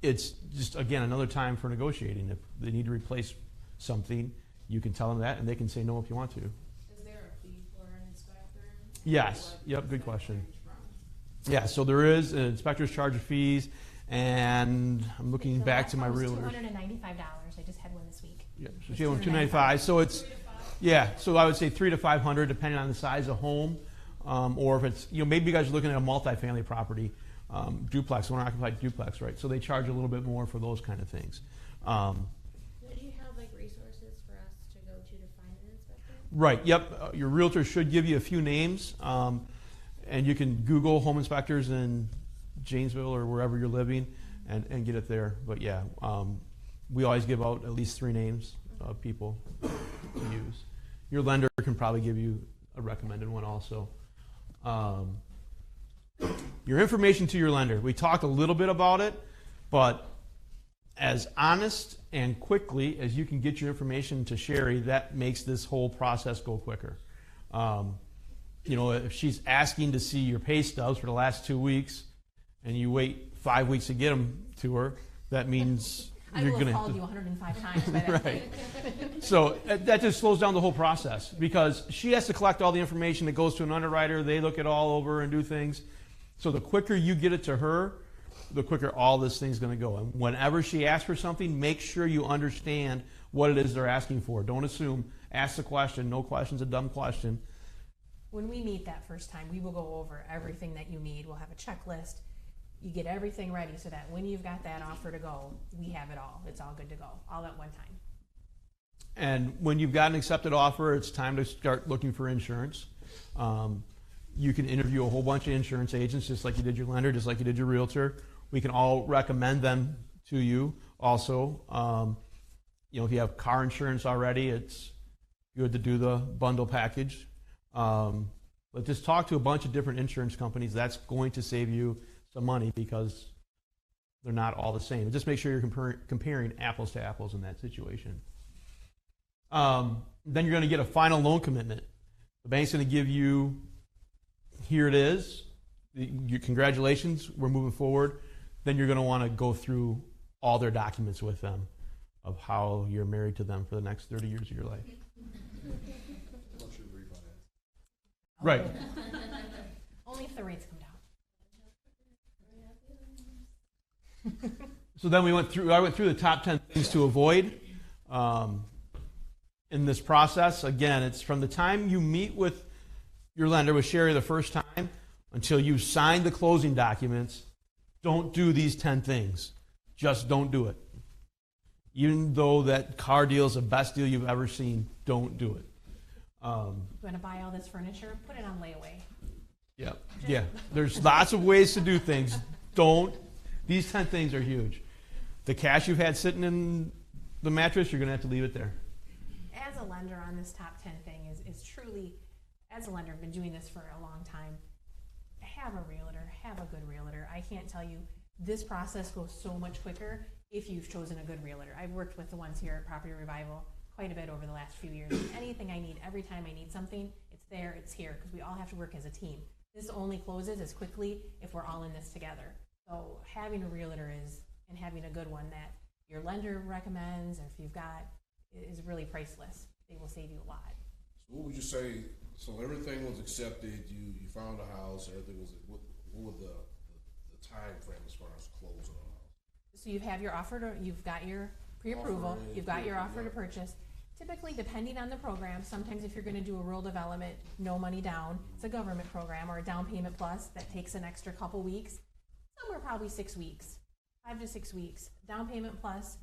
it's just, again, another time for negotiating. If they need to replace something, you can tell them that, and they can say no if you want to. Is there a fee for an inspector? Yes. Yep, good question. Yeah, so there is, inspectors charge fees, and I'm looking The back last to my one was realtors. $295. I just had one this week. Yeah, so she went $295. So it's, yeah, so I would say $300 to $500, depending on the size of home, or if it's, maybe you guys are looking at a multifamily property, duplex, owner-occupied duplex, right? So they charge a little bit more for those kind of things. Do you have resources for us to go to find an inspector? Right. Yep. Your realtor should give you a few names, and you can Google home inspectors in Janesville or wherever you're living, and get it there. But yeah, we always give out at least 3 names of people to use. Your lender can probably give you a recommended one also. Your information to your lender. We talked a little bit about it, but as honest and quickly as you can get your information to Sherri, that makes this whole process go quicker. If she's asking to see your pay stubs for the last 2 weeks and you wait 5 weeks to get them to her, that means I you're will going have called you 105 times by that right. So that just slows down the whole process because she has to collect all the information that goes to an underwriter. They look it all over and do things. So the quicker you get it to her, the quicker all this thing's going to go. And whenever she asks for something, make sure you understand what it is they're asking for. Don't assume. Ask the question. No question's a dumb question. When we meet that first time, we will go over everything that you need. We'll have a checklist. You get everything ready so that when you've got that offer to go, we have it all. It's all good to go, all at one time. And when you've got an accepted offer, it's time to start looking for insurance. You can interview a whole bunch of insurance agents, just like you did your lender, just like you did your realtor. We can all recommend them to you also. If you have car insurance already, it's good to do the bundle package. But just talk to a bunch of different insurance companies. That's going to save you some money because they're not all the same. And just make sure you're comparing apples to apples in that situation. Then you're going to get a final loan commitment. The bank's going to give you, here it is, congratulations, we're moving forward. Then you're going to want to go through all their documents with them. of how you're married to them for the next 30 years of your life. Once you refinance. Right. Only if the rates come down. So then I went through the top 10 things to avoid in this process. Again, it's from the time you meet with your lender, with Sherri, the first time, until you sign the closing documents. Don't do these 10 things. Just don't do it. Even though that car deal is the best deal you've ever seen, don't do it. You want to buy all this furniture? Put it on layaway. Yeah. There's lots of ways to do things. These 10 things are huge. The cash you've had sitting in the mattress, you're going to have to leave it there. As a lender on this top 10 thing is truly, as a lender, I've been doing this for a long time. Have a realtor, have a good realtor. I can't tell you, this process goes so much quicker if you've chosen a good realtor. I've worked with the ones here at Property Revival quite a bit over the last few years. Anything I need, every time I need something, it's there, it's here, because we all have to work as a team. This only closes as quickly if we're all in this together. So having a realtor and having a good one that your lender recommends, or if you've got, is really priceless. They will save you a lot. So what would you say, so everything was accepted, you found a house, everything was, what would the time frame as far as closing on a house? So you have your offer you've got your pre-approval, you've got your offer to purchase. Typically, depending on the program, sometimes if you're going to do a rural development, no money down, it's a government program, or a down payment plus, that takes an extra couple weeks. Somewhere probably 6 weeks, 5 to 6 weeks. Down payment plus,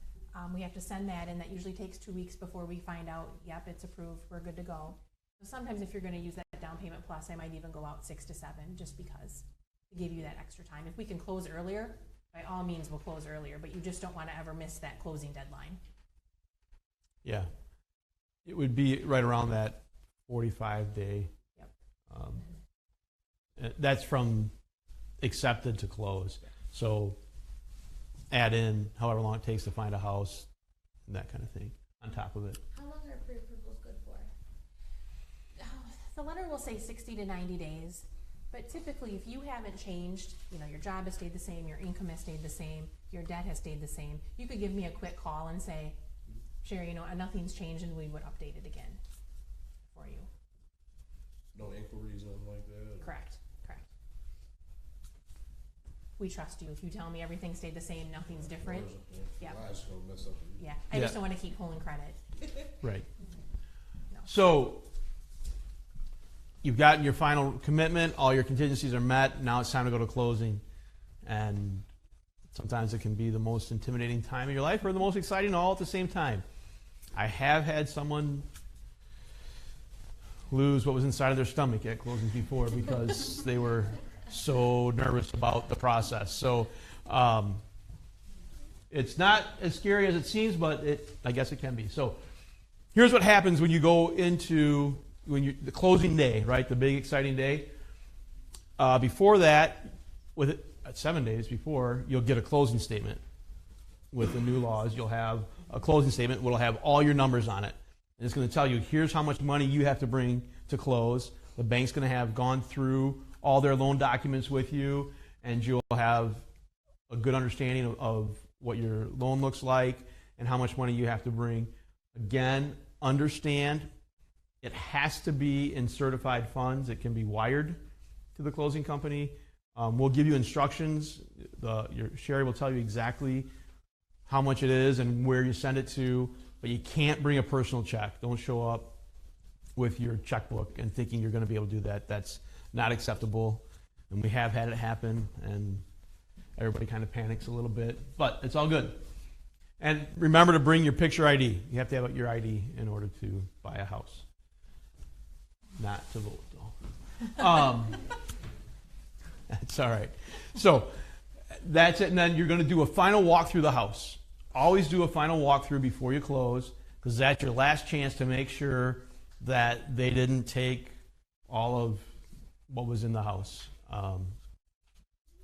we have to send that in. That usually takes 2 weeks before we find out, yep, it's approved, we're good to go. So sometimes if you're going to use that down payment plus, I might even go out 6 to 7, just because, to give you that extra time. If we can close earlier, by all means we'll close earlier, but you just don't want to ever miss that closing deadline. Yeah. It would be right around that 45-day. Yep. That's from accepted to close. So add in however long it takes to find a house, and that kind of thing on top of it. How long are pre-approvals good for? The letter will say 60 to 90 days, but typically if you haven't changed, your job has stayed the same, your income has stayed the same, your debt has stayed the same, you could give me a quick call and say, Sherri, nothing's changed, and we would update it again for you. No inquiries, nothing like that? Correct. We trust you. If you tell me everything stayed the same, nothing's different. Yeah. Yeah. I just don't want to keep pulling credit. Right. No. So you've gotten your final commitment, all your contingencies are met, now it's time to go to closing. And sometimes it can be the most intimidating time of your life, or the most exciting, all at the same time. I have had someone lose what was inside of their stomach at closings before because they were so nervous about the process. So it's not as scary as it seems, but I guess it can be. So here's what happens when you go into the closing day, right? The big exciting day. Before that, 7 days before, you'll get a closing statement. With the new laws, you'll have a closing statement which will have all your numbers on it. And it's going to tell you, here's how much money you have to bring to close. The bank's going to have gone through all their loan documents with you, and you'll have a good understanding of what your loan looks like and how much money you have to bring. Again, understand it has to be in certified funds. It can be wired to the closing company. We'll give you instructions. Sherri will tell you exactly how much it is and where you send it to, but you can't bring a personal check. Don't show up with your checkbook and thinking you're going to be able to do that. That's not acceptable, and we have had it happen, and everybody kind of panics a little bit, but it's all good. And remember to bring your picture ID. You have to have your ID in order to buy a house. Not to vote, though. That's all right. So that's it, and then you're going to do a final walk through the house. Always do a final walkthrough before you close, because that's your last chance to make sure that they didn't take all of what was in the house.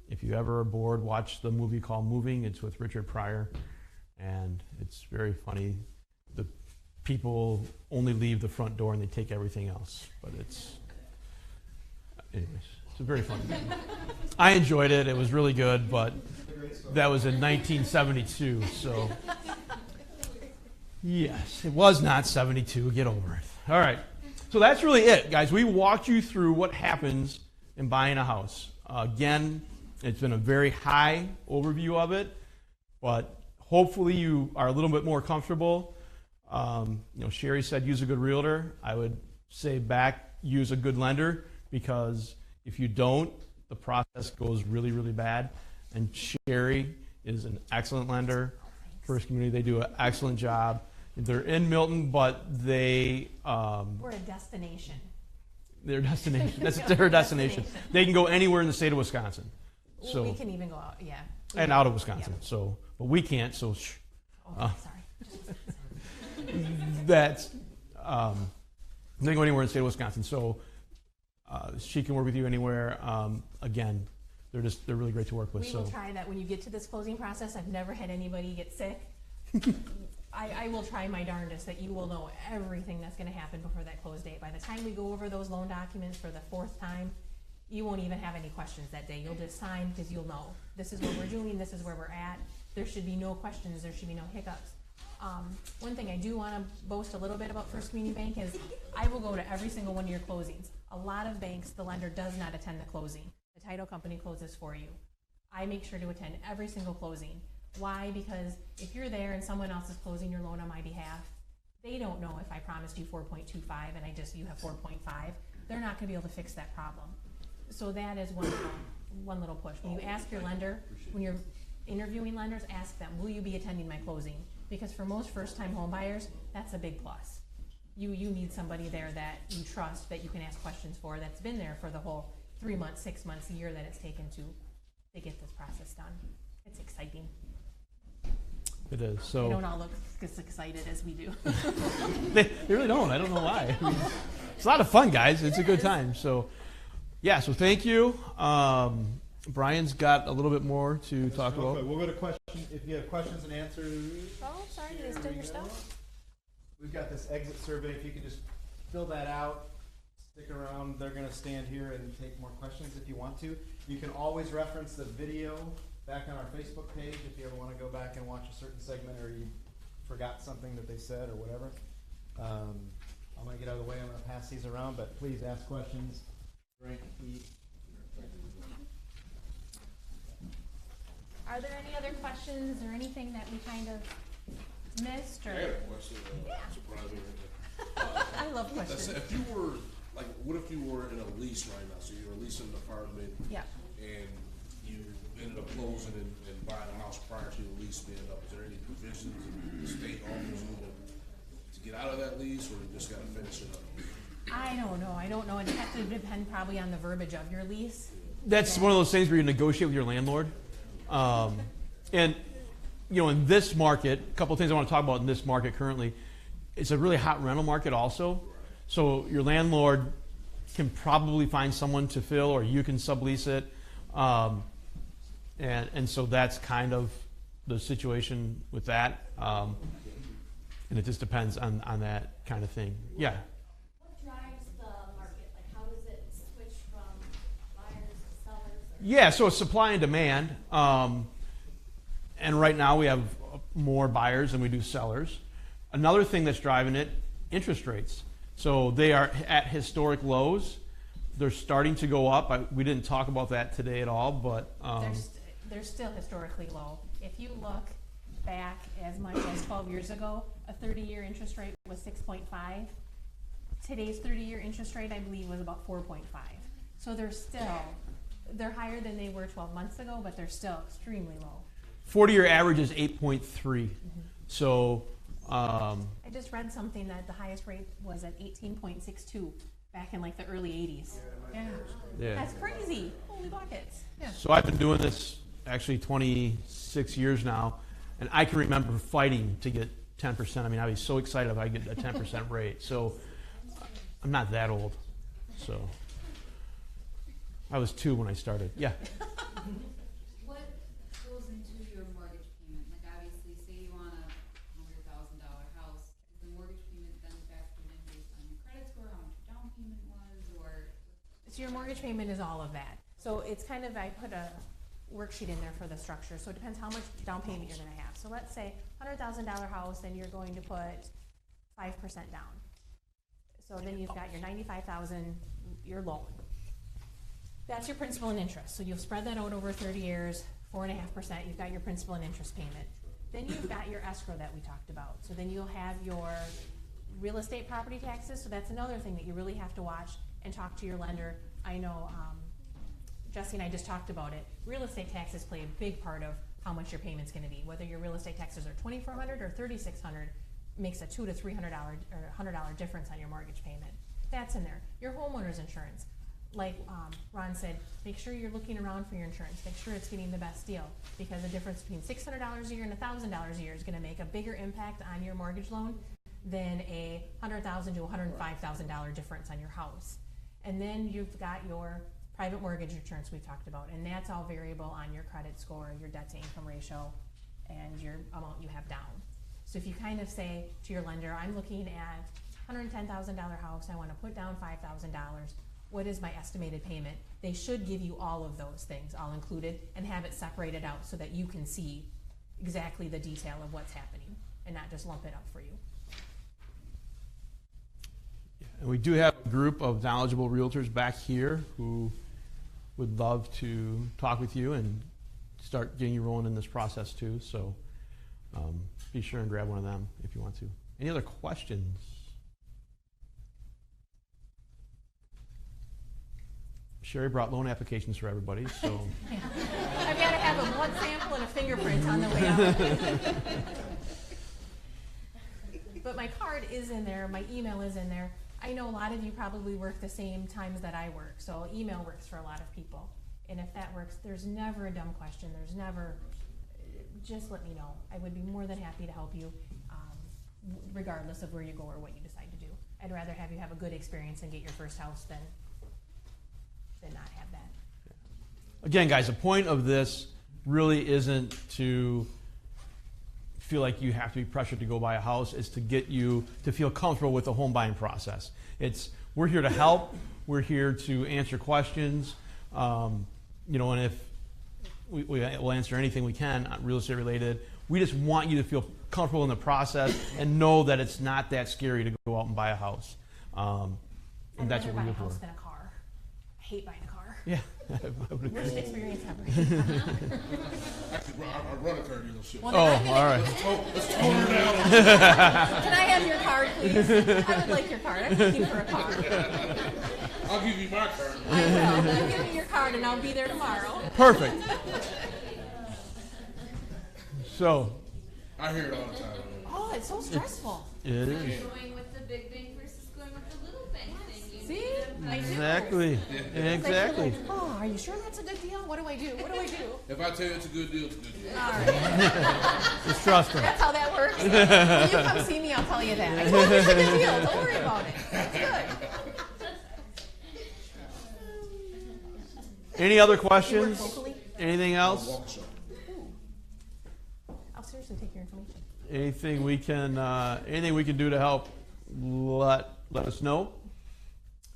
If you ever are bored, watch the movie called Moving. It's with Richard Pryor, and it's very funny. The people only leave the front door and they take everything else. But anyways, it's a very funny movie. I enjoyed it. It was really good, but that was in 1972, so Yes, it was not 72. Get over it. All right. So that's really it, guys. We walked you through what happens in buying a house. Again, it's been a very high overview of it, but hopefully you are a little bit more comfortable. Sherri said use a good realtor. I would say back, use a good lender, because if you don't, the process goes really, really bad. And Sherri is an excellent lender. First Community, they do an excellent job. They're in Milton, but they... We're a destination. Their destination. That's their destination. They can go anywhere in the state of Wisconsin. So we can even go out, yeah. And out of Wisconsin. Yeah. So, but we can't. So, sorry. That's they can go anywhere in the state of Wisconsin. So, she can work with you anywhere. Again, they're really great to work with. We will try that when you get to this closing process. I've never had anybody get sick. I will try my darndest that you will know everything that's going to happen before that close date. By the time we go over those loan documents for the 4th time, you won't even have any questions that day. You'll just sign because you'll know this is what we're doing, this is where we're at. There should be no questions, there should be no hiccups. One thing I do want to boast a little bit about First Community Bank is I will go to every single one of your closings. A lot of banks, the lender does not attend the closing. The title company closes for you. I make sure to attend every single closing. Why? Because if you're there and someone else is closing your loan on my behalf, they don't know if I promised you 4.25 and you have 4.5. They're not going to be able to fix that problem. So that is one little push. When you ask your lender, when you're interviewing lenders, ask them, will you be attending my closing? Because for most first-time home buyers, that's a big plus. You need somebody there that you trust, that you can ask questions for, that's been there for the whole 3 months, 6 months, a year that it's taken to get this process done. It's exciting. It is. So they don't all look as excited as we do. they really don't. I don't know why. I mean, it's a lot of fun, guys. It's a good time. So, yeah. So thank you. Brian's got a little bit more to talk about. We'll go to questions. If you have questions and answers. Oh, sorry. Did I steal your stuff? We've got this exit survey. If you could just fill that out, stick around. They're going to stand here and take more questions if you want to. You can always reference the video back on our Facebook page if you ever want to go back and watch a certain segment or you forgot something that they said or whatever. I'm going to get out of the way. I'm going to pass these around, but please ask questions. Drink, eat. Are there any other questions or anything that we kind of missed? Or? I had a question. Surprising. I love questions. If you were, what if you were in a lease right now? So you're leasing an apartment. Yeah. And you ended up closing and buying a house prior to the lease being up. Is there any provisions the state offers you to get out of that lease, or you just got to finish it up? I don't know. It has to depend probably on the verbiage of your lease. That's one of those things where you negotiate with your landlord. And, in this market, a couple of things I want to talk about in this market currently. It's a really hot rental market also. So your landlord can probably find someone to fill, or you can sublease it. And so that's kind of the situation with that. And it just depends on that kind of thing. Yeah. What drives the market? How does it switch from buyers to sellers? Yeah, so it's supply and demand. And right now we have more buyers than we do sellers. Another thing that's driving it, interest rates. So they are at historic lows. They're starting to go up. We didn't talk about that today at all, but they're still historically low. If you look back as much as 12 years ago, a 30-year interest rate was 6.5. Today's 30-year interest rate, I believe, was about 4.5. So they're higher than they were 12 months ago, but they're still extremely low. 40-year average is 8.3. So I just read something that the highest rate was at 18.62 back in the early 80s. Yeah. That's crazy. Holy buckets. Yeah. So I've been doing this actually 26 years now, and I can remember fighting to get 10%. I mean, I was so excited if I get a 10% rate. So I'm not that old. So I was 2 when I started. Yeah. What goes into your mortgage payment? Obviously, say you want a $100,000 house, is the mortgage payment then factored in based on your credit score, how much your down payment was, or? So your mortgage payment is all of that. So it's I put a worksheet in there for the structure. So it depends how much down payment you're going to have. So let's say $100,000 house, then you're going to put 5% down. So then you've got your $95,000, your loan. That's your principal and interest. So you'll spread that out over 30 years, 4.5%. You've got your principal and interest payment. Then you've got your escrow that we talked about. So then you'll have your real estate property taxes. So that's another thing that you really have to watch and talk to your lender. I know Jesse and I just talked about it. Real estate taxes play a big part of how much your payment's going to be. Whether your real estate taxes are $2,400 or $3,600 makes a $200 to $300 or $100 difference on your mortgage payment. That's in there. Your homeowner's insurance. Like Ron said, make sure you're looking around for your insurance. Make sure it's getting the best deal, because the difference between $600 a year and $1,000 a year is going to make a bigger impact on your mortgage loan than a $100,000 to $105,000 difference on your house. And then you've got your private mortgage insurance we've talked about, and that's all variable on your credit score, your debt to income ratio, and your amount you have down. So if you kind of say to your lender, I'm looking at $110,000 house, I want to put down $5,000. What is my estimated payment? They should give you all of those things, all included, and have it separated out so that you can see exactly the detail of what's happening and not just lump it up for you. And we do have a group of knowledgeable realtors back here who would love to talk with you and start getting you rolling in this process too. So be sure and grab one of them if you want to. Any other questions? Sherri brought loan applications for everybody, so. I've got to have a blood sample and a fingerprint on the way out. But my card is in there, my email is in there. I know a lot of you probably work the same times that I work, so email works for a lot of people. And if that works, there's never a dumb question. There's never, just let me know. I would be more than happy to help you, regardless of where you go or what you decide to do. I'd rather have you have a good experience and get your first house than not have that. Again, guys, the point of this really isn't to feel like you have to be pressured to go buy a house. It's to get you to feel comfortable with the home buying process. We're here to help. We're here to answer questions. And if we'll answer anything we can real estate related. We just want you to feel comfortable in the process and know that it's not that scary to go out and buy a house. And that's what we're here for. Than a car. I hate buying a car. Yeah. I would agree. Worst experience ever. Actually, I run a car dealership. Well, all right. Let's tone her down. Can I have your card, please? I would like your card. I'm looking for a car. I'll give you my card. I will. Give me your card and I'll be there tomorrow. Perfect. So. I hear it all the time. Oh, it's so stressful. It is. Going with the big thing versus going with the little thing. See? I do. Exactly. Exactly. Like, oh, are you sure that's a good deal? What do I do? What do I do? If I tell you it's a good deal, it's a good deal. All right. Just trust her. That's how that works. When you come see me, I'll tell you that. I told you it's a good deal. Don't worry about it. It's good. Any other You work questions? locally? Anything else? Walk shop. I'll seriously take your information. Anything we can do to help? Let us know.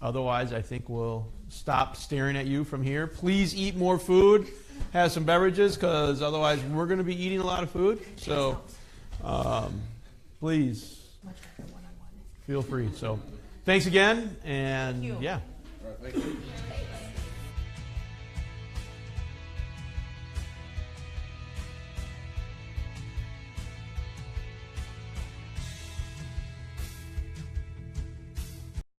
Otherwise, I think we'll stop staring at you from here. Please eat more food. Have some beverages, because otherwise we're going to be eating a lot of food. So, please Much better one-on-one. feel free. So, thanks again, and Thank you. yeah. All right, thank you.